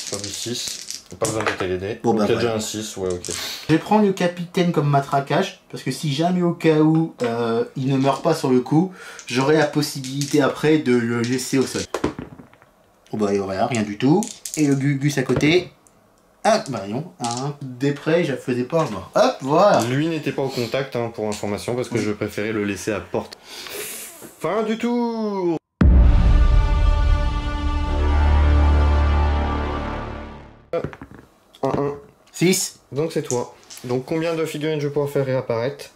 Sur du 6. Pas besoin de t'aider. Bon, bah, t'as voilà. déjà un 6, ouais ok. Je vais prendre le capitaine comme matraquage, parce que si jamais au cas où il ne meurt pas sur le coup, j'aurai la possibilité après de le laisser au sol. Oh bah voilà, rien du tout. Et le Gugus à côté. Ah bah non, un des près, je faisais pas mort. Hop, voilà. Lui n'était pas au contact hein, pour information parce que je préférais le laisser à porte. Fin du tour. Un 1. 6. Donc c'est toi. Donc combien de figurines je vais pouvoir faire réapparaître?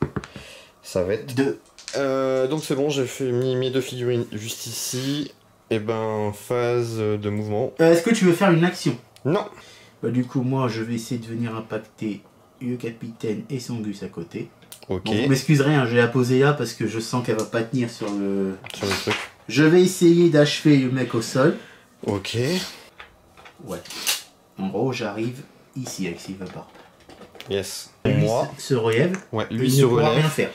Ça va être 2. donc c'est bon, j'ai mis mes 2 figurines juste ici. Et ben phase de mouvement. Est-ce que tu veux faire une action? Non. Bah du coup, moi, je vais essayer de venir impacter le capitaine et son Gus à côté. Ok. Bon, vous m'excuserez, hein, je vais la poser là parce que je sens qu'elle va pas tenir sur le... Sur le truc. Je vais essayer d'achever le mec au sol. Ok. Ouais. En gros, j'arrive ici avec Silverbarb. Yes. Lui Moi. se relève. Ouais, Il lui ne se pourra relève. rien faire.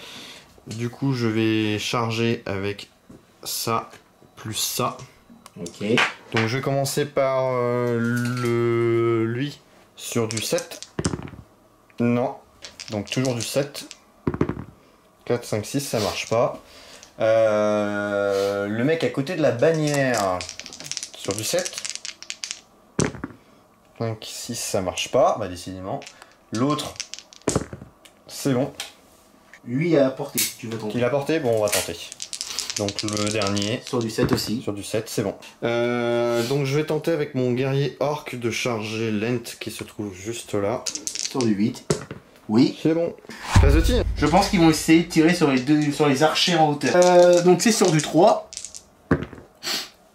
Du coup, je vais charger avec ça plus ça. Ok. Donc je vais commencer par lui sur du 7. Non. Donc toujours du 7. 4, 5, 6, ça marche pas. Le mec à côté de la bannière sur du 7. 5, 6, ça marche pas. Bah décidément. L'autre, c'est bon. Lui à portée, si tu veux tenter. Qu'il a porté, bon on va tenter. Donc le dernier. Sur du 7 aussi. Sur du 7, c'est bon. Donc je vais tenter avec mon guerrier orc de charger Lent qui se trouve juste là. Sur du 8. Oui. C'est bon. Phase de tir. Je pense qu'ils vont essayer de tirer sur les archers en hauteur. Donc c'est sur du 3.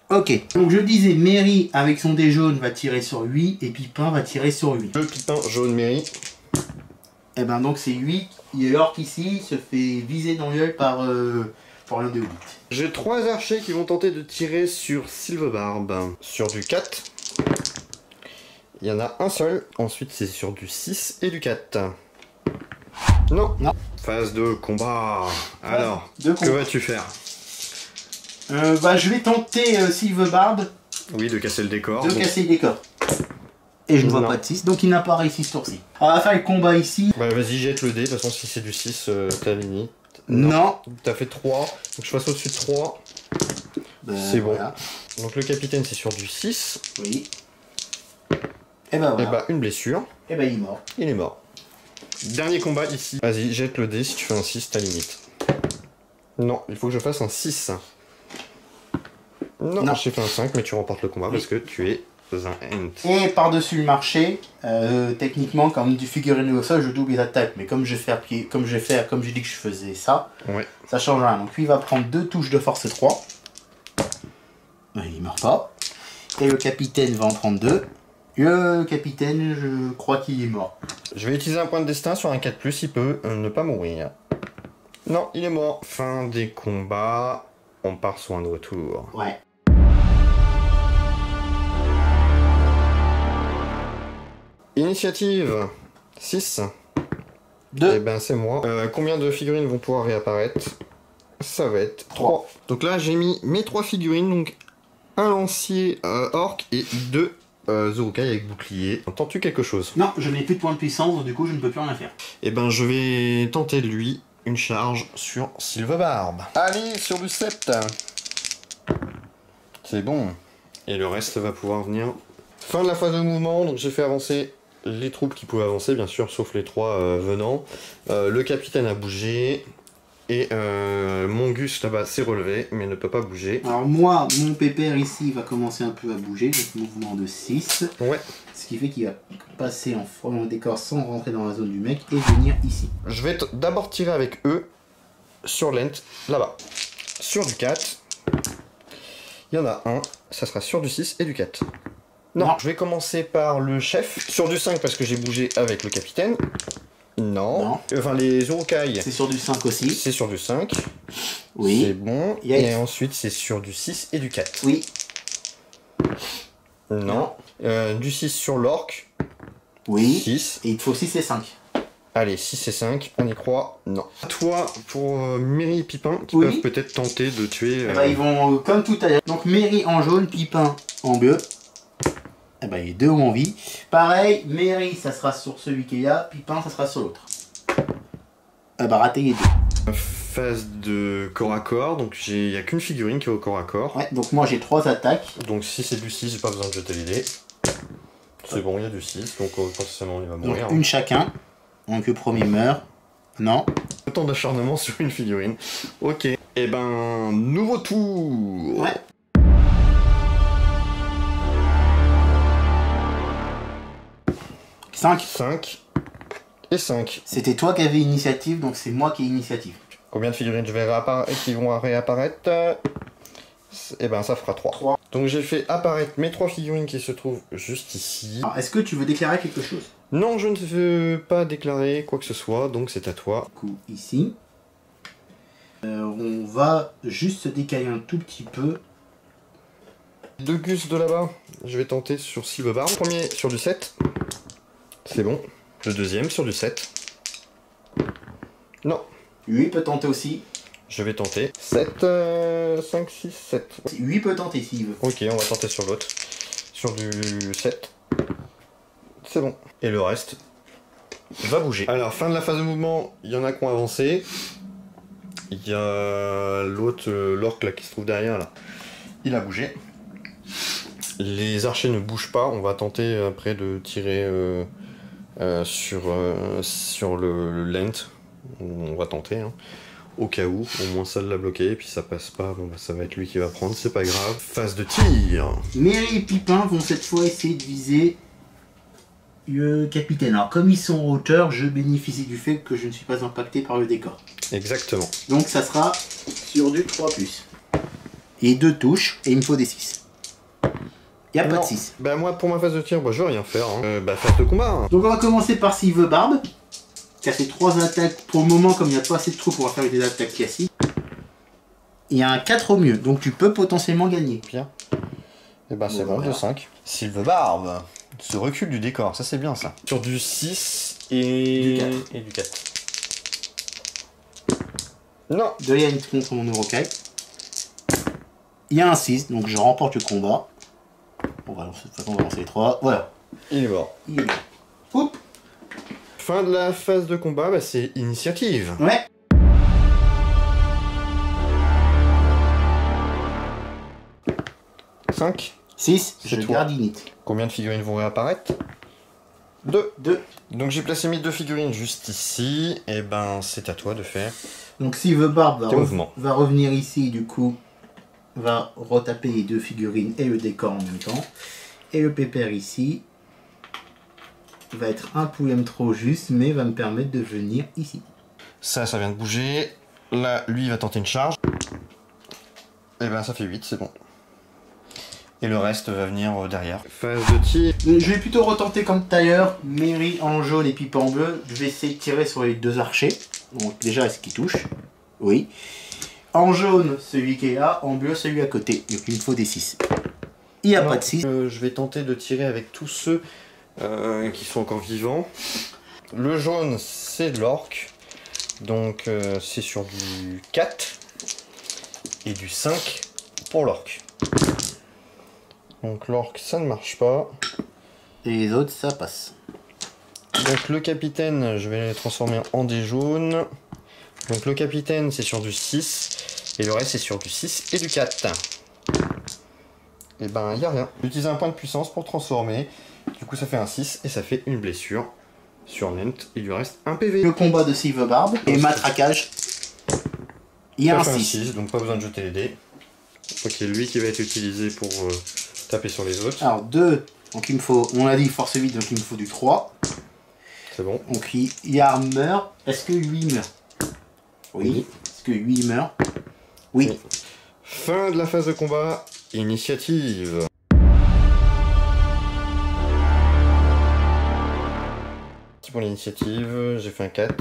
Ok. Donc je disais, Mary avec son dé jaune va tirer sur 8 et Pipin va tirer sur 8. Le pipin jaune mairie. Et ben donc c'est 8. Il y a l'orc ici, se fait viser dans l'œil par l'un des 8. J'ai 3 archers qui vont tenter de tirer sur Silverbarb. Sur du 4. Il y en a un seul. Ensuite c'est sur du 6 et du 4. Non. Non. Phase de combat. Alors, de que vas-tu faire? Bah je vais tenter Silverbarb Oui, de casser le décor. de donc- casser le décor. Et je ne vois Non. pas de 6, donc il n'a pas réussi ce tour-ci. On va faire le combat ici. Bah vas-y, jette le dé. De toute façon, si c'est du 6, t'as limite. Non. T'as fait 3. Donc je passe au-dessus de 3. C'est bon. Voilà. Donc le capitaine, c'est sur du 6. Oui. Et ben Et voilà. bah, une blessure. Et ben il est mort. Il est mort. Dernier combat ici. Vas-y, jette le dé. Si tu fais un 6, t'as limite. Non, il faut que je fasse un 6. Non, Non. j'ai fait un 5, mais tu remportes le combat parce que tu es un ent. Et par-dessus le marché, techniquement, quand du figurine au sol, je double les attaques. Mais comme je fais, comme j'ai dit que je faisais ça, Ouais. ça change rien. Donc lui, il va prendre 2 touches de force 3. Il meurt pas. Et le capitaine va en prendre 2. Le capitaine, je crois qu'il est mort. Je vais utiliser un point de destin sur un 4+, il peut ne pas mourir. Non, il est mort. Fin des combats. On part sur un retour. Ouais. Initiative 6. 2. Eh ben c'est moi. Combien de figurines vont pouvoir réapparaître? ça va être 3. Donc là, j'ai mis mes 3 figurines, donc un lancier orc et 2 Zorukai avec bouclier. Entends-tu quelque chose? Non, je n'ai plus de points de puissance, donc du coup je ne peux plus rien faire. Et ben je vais tenter de lui une charge sur Sylvebarbe. Allez, sur du 7. C'est bon. Et le reste va pouvoir venir. Fin de la phase de mouvement, donc j'ai fait avancer les troupes qui pouvaient avancer, bien sûr, sauf les 3 venants. Le capitaine a bougé. Et mon Gus là-bas s'est relevé, mais ne peut pas bouger. Alors moi, mon pépère ici va commencer un peu à bouger, donc mouvement de 6. Ouais. Ce qui fait qu'il va passer en front décor sans rentrer dans la zone du mec et venir ici. Je vais d'abord tirer avec eux sur l'ent, là-bas. Sur du 4. Il y en a un, ça sera sur du 6 et du 4. Non, je vais commencer par le chef. Sur du 5 parce que j'ai bougé avec le capitaine. Non. Enfin, les Urukai. C'est sur du 5 aussi. C'est sur du 5. Oui. C'est bon. Yes. Et ensuite, c'est sur du 6 et du 4. Oui. Non. Du 6 sur l'orc. Oui. 6. Et il te faut 6 et 5. Allez, 6 et 5, on y croit? Non. Toi, pour Merry et Pipin, qui Oui. peuvent peut-être tenter de tuer... Bah, ils vont comme tout à l'heure. Donc Merry en jaune, Pipin en bleu. Eh ben, les deux ont envie. Pareil, Merry, ça sera sur celui qui est là, Pipin, ça sera sur l'autre. Eh ben, raté les deux. Phase de corps à corps, donc il n'y a qu'une figurine qui est au corps à corps. Ouais, donc moi j'ai 3 attaques. Donc si c'est du 6, j'ai pas besoin de jeter les dés. C'est bon, il y a du 6, donc potentiellement il va Donc mourir. une chacun. Donc le premier meurt. Non. Autant d'acharnement sur une figurine. Ok. Et ben, nouveau tour. Ouais. Cinq. 5 et 5. C'était toi qui avais initiative, donc c'est moi qui ai initiative. Combien de figurines je vais qui vont réapparaître? Et ben ça fera 3. 3. Donc j'ai fait apparaître mes 3 figurines qui se trouvent juste ici. Alors, est-ce que tu veux déclarer quelque chose? Non, je ne veux pas déclarer quoi que ce soit, donc c'est à toi. Du coup, ici. On va juste se décaler un tout petit peu. Deux Gus de là-bas, je vais tenter sur Sylvebarbe. Le premier sur du 7. C'est bon. Le deuxième sur du 7. Non. Lui peut tenter aussi. Je vais tenter. 7, 5, 6, 7. Lui peut tenter s'il veut. Ok, on va tenter sur l'autre. Sur du 7. C'est bon. Et le reste va bouger. Alors, fin de la phase de mouvement, il y en a qui ont avancé. Il y a l'autre, l'orc là qui se trouve derrière là. Il a bougé. Les archers ne bougent pas. On va tenter après de tirer sur le lent. On va tenter. Hein. Au cas où, au moins ça l'a bloqué, et puis ça passe pas, bon bah ça va être lui qui va prendre, c'est pas grave. Phase de tir. Merry et Pipin vont cette fois essayer de viser le capitaine. Alors comme ils sont en hauteur, je bénéficie du fait que je ne suis pas impacté par le décor. Exactement. Donc ça sera sur du 3+. Et 2 touches, et il me faut des 6. Il n'y a pas de 6. Bah moi pour ma phase de tir, bah, je veux rien faire. Hein. Bah phase de combat. Hein. Donc on va commencer par Sylvebarbe, qui a fait 3 attaques. Pour le moment, comme il n'y a pas assez de troupes, on va faire des attaques classiques. Il y a un 4 au mieux, donc tu peux potentiellement gagner. Bien. Et bah c'est bon, voilà. 2-5. Sylvebarbe se recule du décor, ça c'est bien ça. Sur du 6 et du 4. Non. De Yann contre mon Urukai. Il y a un 6, donc je remporte le combat. On va lancer, de toute façon, on va lancer les 3. Voilà. Il est mort. Il est mort. Oups. Fin de la phase de combat, bah c'est initiative. Ouais. « 5. 6, C'est je toi. garde init. Combien de figurines vont réapparaître? 2. 2. Donc j'ai placé mes 2 figurines juste ici, et ben c'est à toi de faire Donc Sylvebarbe tes mouvements. va revenir ici, du coup, va retaper les 2 figurines et le décor en même temps. Et le pépère ici va être un pouillem trop juste, mais va me permettre de venir ici. Ça vient de bouger. Là, lui, il va tenter une charge. Et ben ça fait 8, c'est bon. Et le reste va venir derrière. Phase de tir. Je vais plutôt retenter comme tout à l'heure, Merry en jaune et Pipin en bleu. Je vais essayer de tirer sur les 2 archers. Donc déjà, est-ce qu'il touche? Oui. En jaune, celui qui est là. En bleu, celui à côté. Donc il me faut des 6. Il n'y a pas de 6. Je vais tenter de tirer avec tous ceux qui sont encore vivants. Le jaune, c'est de l'orc. Donc c'est sur du 4. et du 5 pour l'orque. Donc l'orque, ça ne marche pas. Et les autres, ça passe. Donc le capitaine, je vais les transformer en dés jaunes. Donc le capitaine, c'est sur du 6. Et le reste, c'est sur du 6 et du 4. Et ben, il n'y a rien. J'utilise un point de puissance pour transformer. Du coup, ça fait un 6 et ça fait une blessure. Sur Nent, il lui reste un PV. Le combat de Silverbarb et matraquage. Il y a un Ça fait 6. donc pas besoin de jeter les dés. Ok, lui qui va être utilisé pour taper sur les autres. Alors 2, donc il me faut, on a dit force 8, donc il me faut du 3. C'est bon. Donc Yarn meurt. Est-ce que 8 meurt? Oui. Est-ce que 8 meurt? Oui. Oui. Fin de la phase de combat. Initiative. Pour l'initiative, j'ai fait un 4.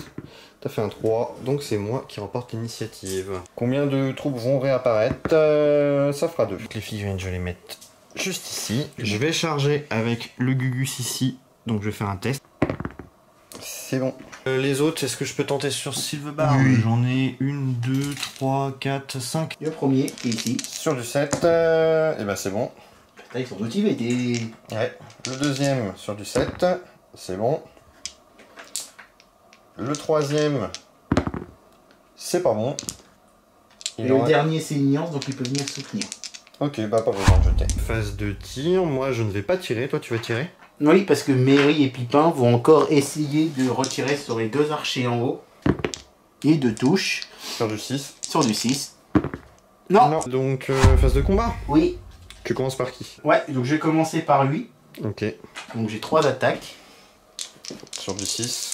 T'as fait un 3, donc c'est moi qui remporte l'initiative. Combien de troupes vont réapparaître? Ça fera 2. Les figurines, je vais les mettre juste ici. Je vais charger avec le Gugus ici, donc je vais faire un test. C'est bon. Les autres, est-ce que je peux tenter sur Silverbarb? Oui. J'en ai 1, 2, 3, 4, 5. Le premier est ici. Sur du 7, et ben c'est bon. Putain, ils sont motivés. Ouais. Le deuxième sur du 7, c'est bon. Le troisième, c'est pas bon. Et le dernier, c'est Ignorance, donc il peut venir soutenir. Ok, bah pas besoin de jeter. Phase de tir, moi je ne vais pas tirer, toi tu vas tirer? Oui, parce que Mary et Pipin vont encore essayer de retirer sur les deux archers en haut. Et de touche. Sur du 6. Sur du 6. Non. Donc, phase de combat. Oui. Tu commences par qui? Ouais, donc je vais commencer par lui. Ok. Donc j'ai 3 attaques. Sur du 6.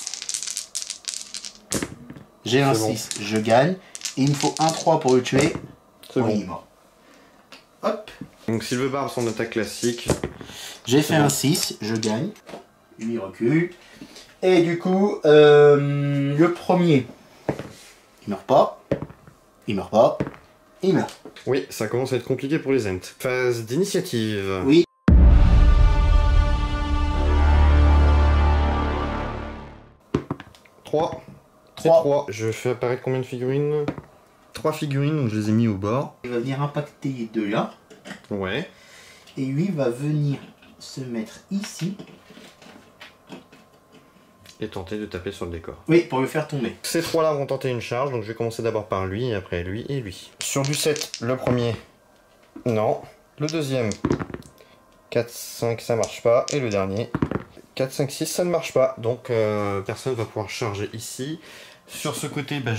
J'ai un C'est 6, je gagne. Et il me faut un 3 pour le tuer. C'est Oh, il bon. est mort. Hop. Donc Silverbarb, son attaque classique. J'ai fait un 6, je gagne. Lui recule. Et du coup, le premier, il meurt pas. Il meurt pas. Il meurt. Oui, ça commence à être compliqué pour les Ents. Phase d'initiative. Oui. Trois. 3. 3. Je fais apparaître combien de figurines? 3 figurines, donc je les ai mis au bord. Il va venir impacter de là. Ouais. Et lui va venir se mettre ici. Et tenter de taper sur le décor. Oui, pour le faire tomber. Ces trois-là vont tenter une charge, donc je vais commencer d'abord par lui, et après lui et lui. Sur du 7, le premier, non. Le deuxième, 4, 5, ça marche pas. Et le dernier, 4, 5, 6, ça ne marche pas. Donc personne va pouvoir charger ici. Sur ce côté, bah,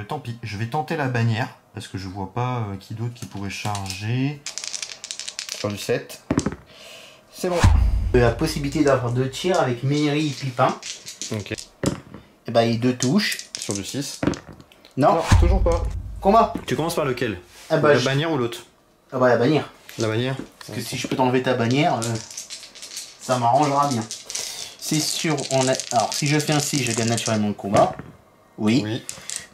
tant pis, je vais tenter la bannière, parce que je vois pas qui d'autre qui pourrait charger. Sur du 7, c'est bon. La possibilité d'avoir 2 tirs avec Mary et Pipin. Ok. Et bah il 2 touches. Sur du 6. Non, Non, toujours pas. combat. Tu commences par lequel? Ah bah, La bannière ou l'autre? ah bah la bannière. La bannière. Parce que si je peux t'enlever ta bannière, ça m'arrangera bien. C'est sûr, alors si je fais un 6, je gagne naturellement le combat. Oui. Oui.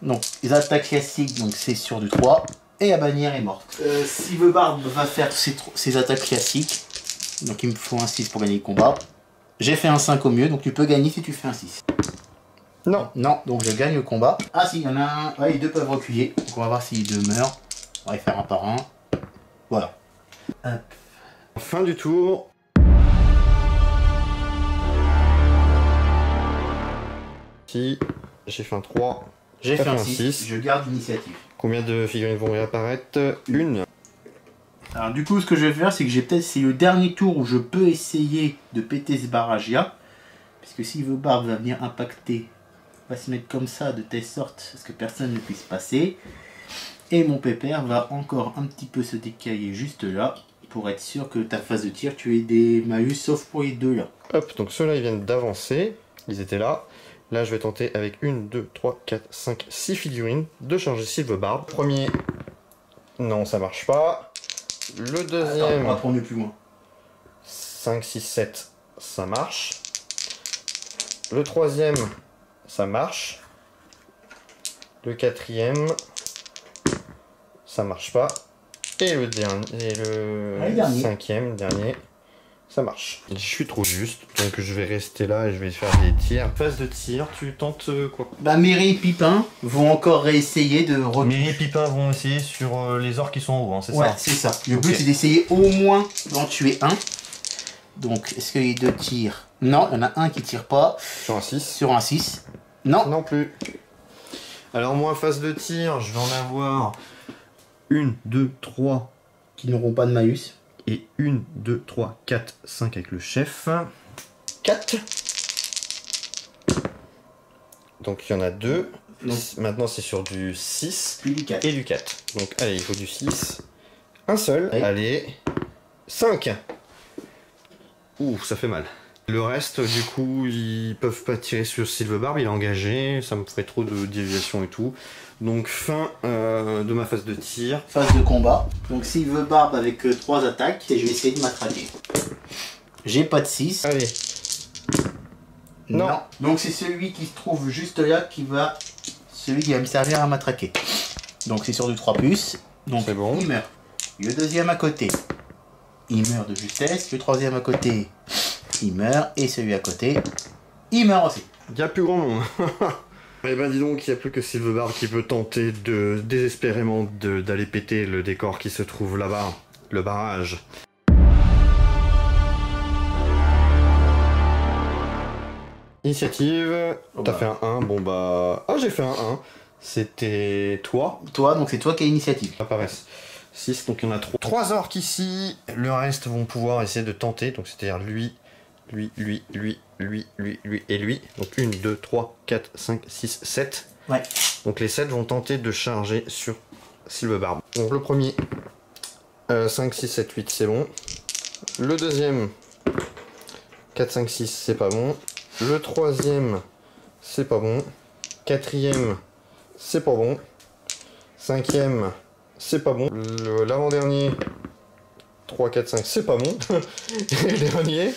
Donc les attaques classiques, donc c'est sur du 3. Et la bannière est morte. Silverbarb va faire ses attaques classiques. Donc il me faut un 6 pour gagner le combat. J'ai fait un 5 au mieux, donc tu peux gagner si tu fais un 6. Non. Non, donc je gagne le combat. Ah si, il y en a un. Ouais, les deux peuvent reculer. Donc on va voir si les deux meurent. On va les faire un par un. Voilà. Hop. Fin du tour. Si j'ai fait un 3. J'ai T'as fait un fait un 6. 6. Je garde l'initiative. Combien de figurines vont réapparaître? Une. Alors du coup, ce que je vais faire, c'est que c'est le dernier tour où je peux essayer de péter ce barrage-là. Puisque si Silverbarb va venir impacter, va se mettre comme ça, de telle sorte à ce que personne ne puisse passer. Et mon pépère va encore un petit peu se décailler juste là, pour être sûr que ta phase de tir, tu aies des malus, sauf pour les deux là. Hop, donc ceux-là ils viennent d'avancer. Ils étaient là. Là je vais tenter avec 1, 2, 3, 4, 5, 6 figurines de changer Silverbarb. Premier. Non, ça marche pas. Le Attends, deuxième. on va prendre plus loin. 5, 6, 7, ça marche. Le troisième, ça marche. Le quatrième, ça marche pas. Et le dernier, Ouais, le dernier. cinquième, dernier, Ça marche. Je suis trop juste, donc je vais rester là et je vais faire des tirs. Phase de tir, tu tentes quoi? Bah, Mary et Pipin vont encore réessayer de Mary et Pipin vont essayer sur les ors qui sont en haut, hein, c'est Ouais, ça? c'est ça. Le but, c'est d'essayer au moins d'en tuer un. Donc, est-ce qu'il y a deux tirs? Non, il y en a un qui tire pas. Sur un 6. Sur un 6. Non. Non plus. Alors moi, phase de tir, je vais en avoir 1, 2, 3 Qui n'auront pas de malus. et 1, 2, 3, 4, 5 avec le chef. 4. Donc il y en a 2. Non. Maintenant c'est sur du 6 Puis du 4. et du 4. Donc allez, il faut du 6. Un seul. Ouais. Allez. 5. Ouh, ça fait mal. Le reste, du coup, ils peuvent pas tirer sur Silverbarb, il est engagé, ça me ferait trop de déviation et tout. Donc fin de ma phase de tir. Phase de combat. Donc, Silverbarb avec 3 attaques. Et je vais essayer de m'attraquer. J'ai pas de 6. Allez. Non. Donc, c'est celui qui se trouve juste là qui va... Celui qui va me servir à m'attraquer. Donc, c'est sur du 3+. Donc, C'est bon. il meurt. Le deuxième à côté. Il meurt de justesse. Le troisième à côté. Il meurt. Et celui à côté. Il meurt aussi. Il n'y a plus grand monde. Eh ben dis donc, il n'y a plus que Silverbarb qui peut tenter de désespérément d'aller péter le décor qui se trouve là-bas, le barrage. Initiative, Oh t'as bah. fait un 1, bon bah... Ah, j'ai fait un 1, c'était toi, Toi, donc c'est toi qui as l'initiative. apparaissent. 6, donc il y en a 3. 3 orques ici, le reste vont pouvoir essayer de tenter, donc c'est-à-dire lui et lui. Donc 1, 2, 3, 4, 5, 6, 7. Ouais. Donc les 7 vont tenter de charger sur Silverbarb. Donc le premier, 5, 6, 7, 8, c'est bon. Le deuxième, 4, 5, 6, c'est pas bon. Le troisième, c'est pas bon. Quatrième, c'est pas bon. Cinquième, c'est pas bon. L'avant-dernier, 3, 4, 5, c'est pas bon. Et le dernier,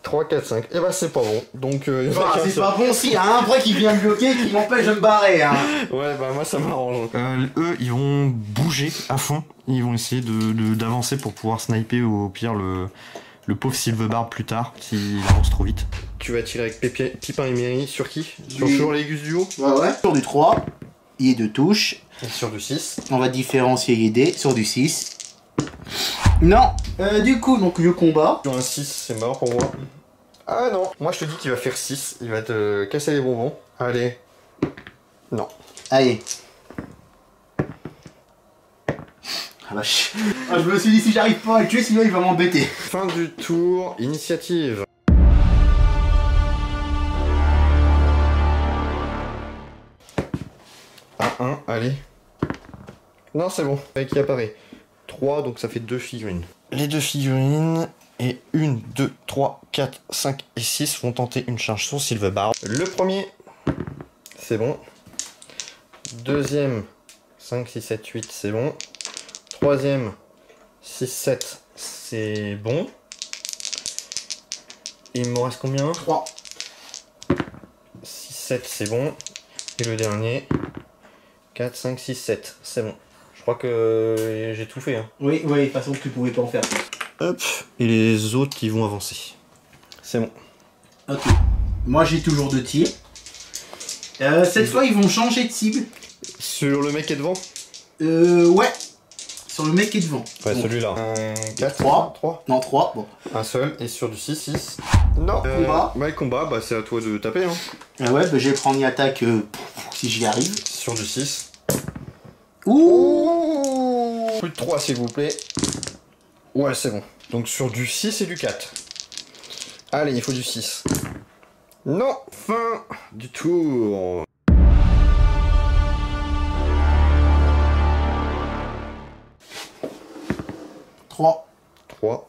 3, 4, 5, et bah c'est pas bon. Donc C'est pas bon si, il y a un vrai qui vient me bloquer qui m'empêche de me barrer. Hein. ouais, bah moi ça m'arrange. Eux, ils vont bouger à fond. Ils vont essayer d'avancer pour pouvoir sniper au pire le pauvre Silverbarb plus tard, s'il avance trop vite. Tu vas tirer avec Pipin et Mary sur qui? Sur Oui. toujours les Gus Duo? Ouais. Sur du 3, il est de touche. Et sur du 6. On va différencier les dés sur du 6. Non. Du coup, donc le combat. Sur un 6, c'est mort pour moi. Ah non, moi je te dis qu'il va faire 6, il va te casser les bonbons. Allez. Non. Allez. Ah vache. Ah, je me suis dit si j'arrive pas à le tuer, sinon il va m'embêter. Fin du tour, initiative. Ah, 1, allez. Non, c'est bon, avec qui apparaît 3, donc ça fait 2 figurines. Les 2 figurines, et 1, 2, 3, 4, 5 et 6 vont tenter une charge sur Silverbarb. Le premier, c'est bon. Deuxième, 5, 6, 7, 8, c'est bon. Troisième, 6, 7, c'est bon. Il me reste combien? 3. 6, 7, c'est bon. Et le dernier, 4, 5, 6, 7, c'est bon. Je crois que j'ai tout fait. Hein. Oui, de toute façon tu pouvais pas en faire. Hop, et les autres qui vont avancer. C'est bon. Ok. Moi j'ai toujours 2 tirs. Cette fois ils vont changer de cible. Sur le mec qui est devant? Ouais. Sur le mec qui est devant. Ouais, Donc, celui-là. 4, 3. 3. Non, 3. Bon. Un seul, et sur du 6, 6. Non. Combat. Ouais, combat, bah c'est à toi de taper. Hein. Ouais, bah, je vais prendre une attaque si j'y arrive. Sur du 6. Ouh. Plus de 3 s'il vous plaît. Ouais, c'est bon. Donc sur du 6 et du 4. Allez, il faut du 6. Non. Fin du tour. Trois. 3.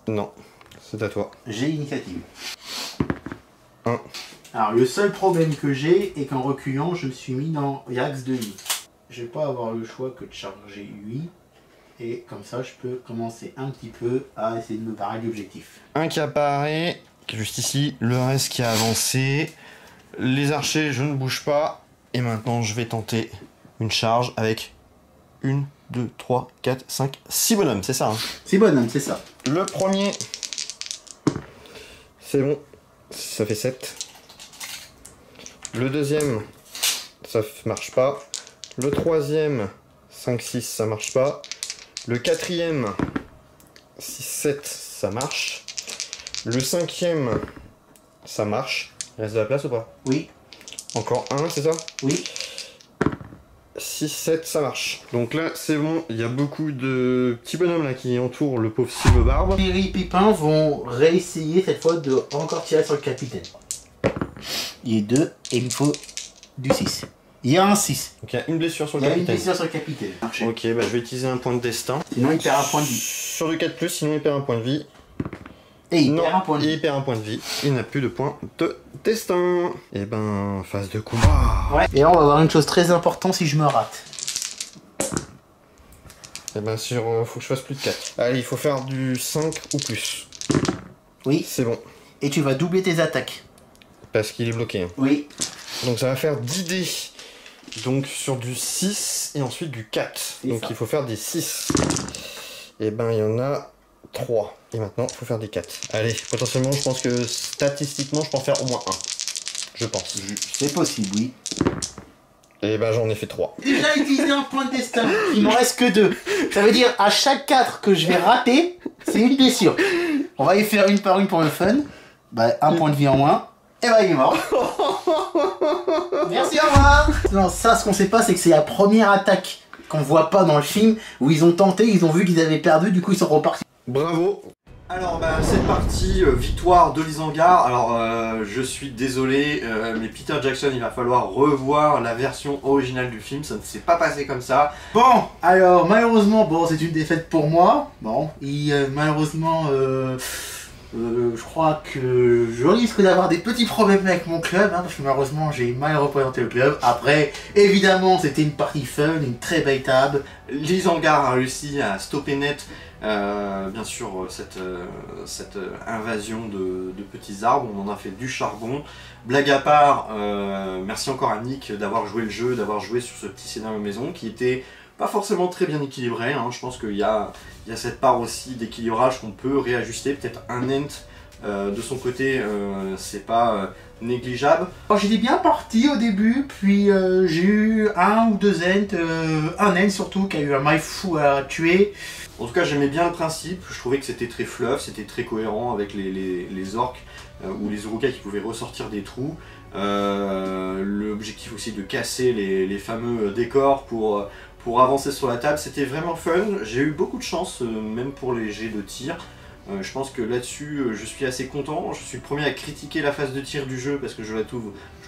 Non. C'est à toi. J'ai l'initiative. 1. Alors le seul problème que j'ai est qu'en reculant, je me suis mis dans l'axe de lui. Je vais pas avoir le choix que de charger lui. Et comme ça, je peux commencer un petit peu à essayer de me barrer de l'objectif. Un qui apparaît, qui est juste ici. Le reste qui a avancé. Les archers, je ne bouge pas. Et maintenant, je vais tenter une charge avec 1, 2, 3, 4, 5, 6 bonhommes, c'est ça hein. C'est bonhomme, c'est ça. Le premier, c'est bon, ça fait 7. Le deuxième, ça marche pas. Le troisième, 5, 6, ça marche pas. Le quatrième, 6, 7, ça marche. Le cinquième, ça marche. Il reste de la place ou pas? Oui. Encore un, c'est ça? Oui. 6, 7, ça marche. Donc là, c'est bon, il y a beaucoup de petits bonhommes là qui entourent le pauvre Sylvebarbe. Thierry et Pipin vont réessayer cette fois de encore tirer sur le capitaine. Il y a 2 et il me faut du 6. Il y a un 6. Donc il y a une blessure sur Il le y a une capitaine. blessure sur le capitaine. Marché. Ok, bah je vais utiliser un point de destin. Sinon il perd un point de vie. Sur du 4+, sinon il perd un point de vie. Et il Non, perd un point de vie. il perd un point de vie. Il n'a plus de point de destin. Et ben, phase de combat. Ouais. Et là on va voir une chose très importante si je me rate. Et bien sûr, faut que je fasse plus de 4. Allez, il faut faire du 5 ou plus. Oui. C'est bon. Et tu vas doubler tes attaques. Parce qu'il est bloqué. Hein. Oui. Donc ça va faire 10 dés. Donc sur du 6 et ensuite du 4. Donc ça. il faut faire des 6. Et ben il y en a 3. Et maintenant, il faut faire des 4. Allez, potentiellement, je pense que statistiquement, je peux en faire au moins 1. Je pense. C'est possible, oui. Et ben j'en ai fait 3. Déjà utilisé un point de destin. Il m'en reste que 2. Ça veut dire à chaque 4 que je vais rater, c'est une blessure. On va y faire une par une pour le fun. Bah, un point de vie en moins. Et bah, il est mort. Merci, au revoir. Non, ça, ce qu'on sait pas, c'est que c'est la première attaque qu'on voit pas dans le film où ils ont tenté, ils ont vu qu'ils avaient perdu, du coup ils sont repartis. Bravo. Alors bah, cette partie victoire de l'Isengard, alors je suis désolé mais Peter Jackson il va falloir revoir la version originale du film, ça ne s'est pas passé comme ça. Bon, alors malheureusement, bon c'est une défaite pour moi, bon, et malheureusement je crois que je risque d'avoir des petits problèmes avec mon club, hein, parce que malheureusement j'ai mal représenté le club. Après, évidemment c'était une partie fun, une très belle table. L'Isengard a réussi à stopper net bien sûr cette invasion de petits arbres, on en a fait du charbon. Blague à part, merci encore à Nick d'avoir joué le jeu, d'avoir joué sur ce petit scénario maison qui était pas forcément très bien équilibré, hein. Je pense qu'il y a cette part aussi d'équilibrage qu'on peut réajuster, peut-être un ent de son côté c'est pas négligeable. Alors, j'étais bien parti au début, puis j'ai eu un ou deux ents, un ent surtout qui a eu un maille fou à tuer. En tout cas j'aimais bien le principe, je trouvais que c'était très fluff, c'était très cohérent avec les orques ou les urukai qui pouvaient ressortir des trous. L'objectif aussi de casser les fameux décors pour avancer sur la table, c'était vraiment fun. J'ai eu beaucoup de chance, même pour les jets de tir. Je pense que là-dessus, je suis assez content. Je suis le premier à critiquer la phase de tir du jeu parce que je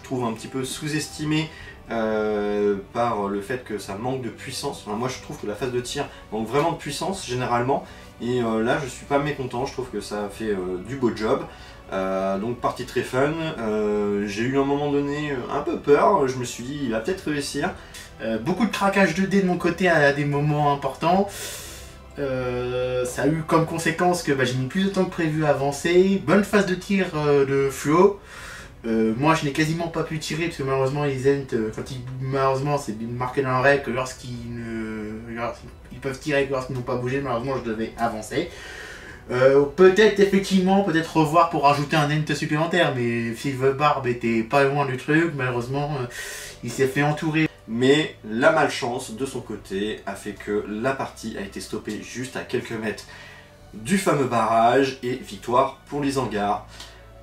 trouve un petit peu sous-estimée par le fait que ça manque de puissance. Enfin, moi, je trouve que la phase de tir manque vraiment de puissance, généralement. Et là, je suis pas mécontent. Je trouve que ça a fait du beau job. Donc partie très fun, j'ai eu à un moment donné un peu peur, je me suis dit il va peut-être réussir. Beaucoup de craquage de dés de mon côté à des moments importants. Ça a eu comme conséquence que j'ai mis plus de temps que prévu à avancer. Bonne phase de tir de fluo. Moi je n'ai quasiment pas pu tirer parce que malheureusement les ents, malheureusement c'est marqué dans la règle que lorsqu'ils peuvent tirer lorsqu'ils n'ont pas bougé, malheureusement je devais avancer. Peut-être effectivement, peut-être revoir pour rajouter un ent supplémentaire, mais Sylvebarbe était pas loin du truc, malheureusement il s'est fait entourer. Mais la malchance de son côté a fait que la partie a été stoppée juste à quelques mètres du fameux barrage et victoire pour l'Isengard.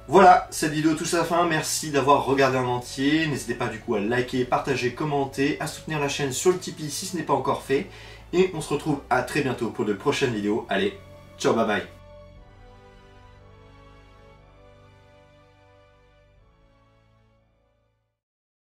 Voilà, cette vidéo touche à sa fin, merci d'avoir regardé en entier, n'hésitez pas du coup à liker, partager, commenter, à soutenir la chaîne sur le Tipeee si ce n'est pas encore fait, et on se retrouve à très bientôt pour de prochaines vidéos, allez, ciao bye bye.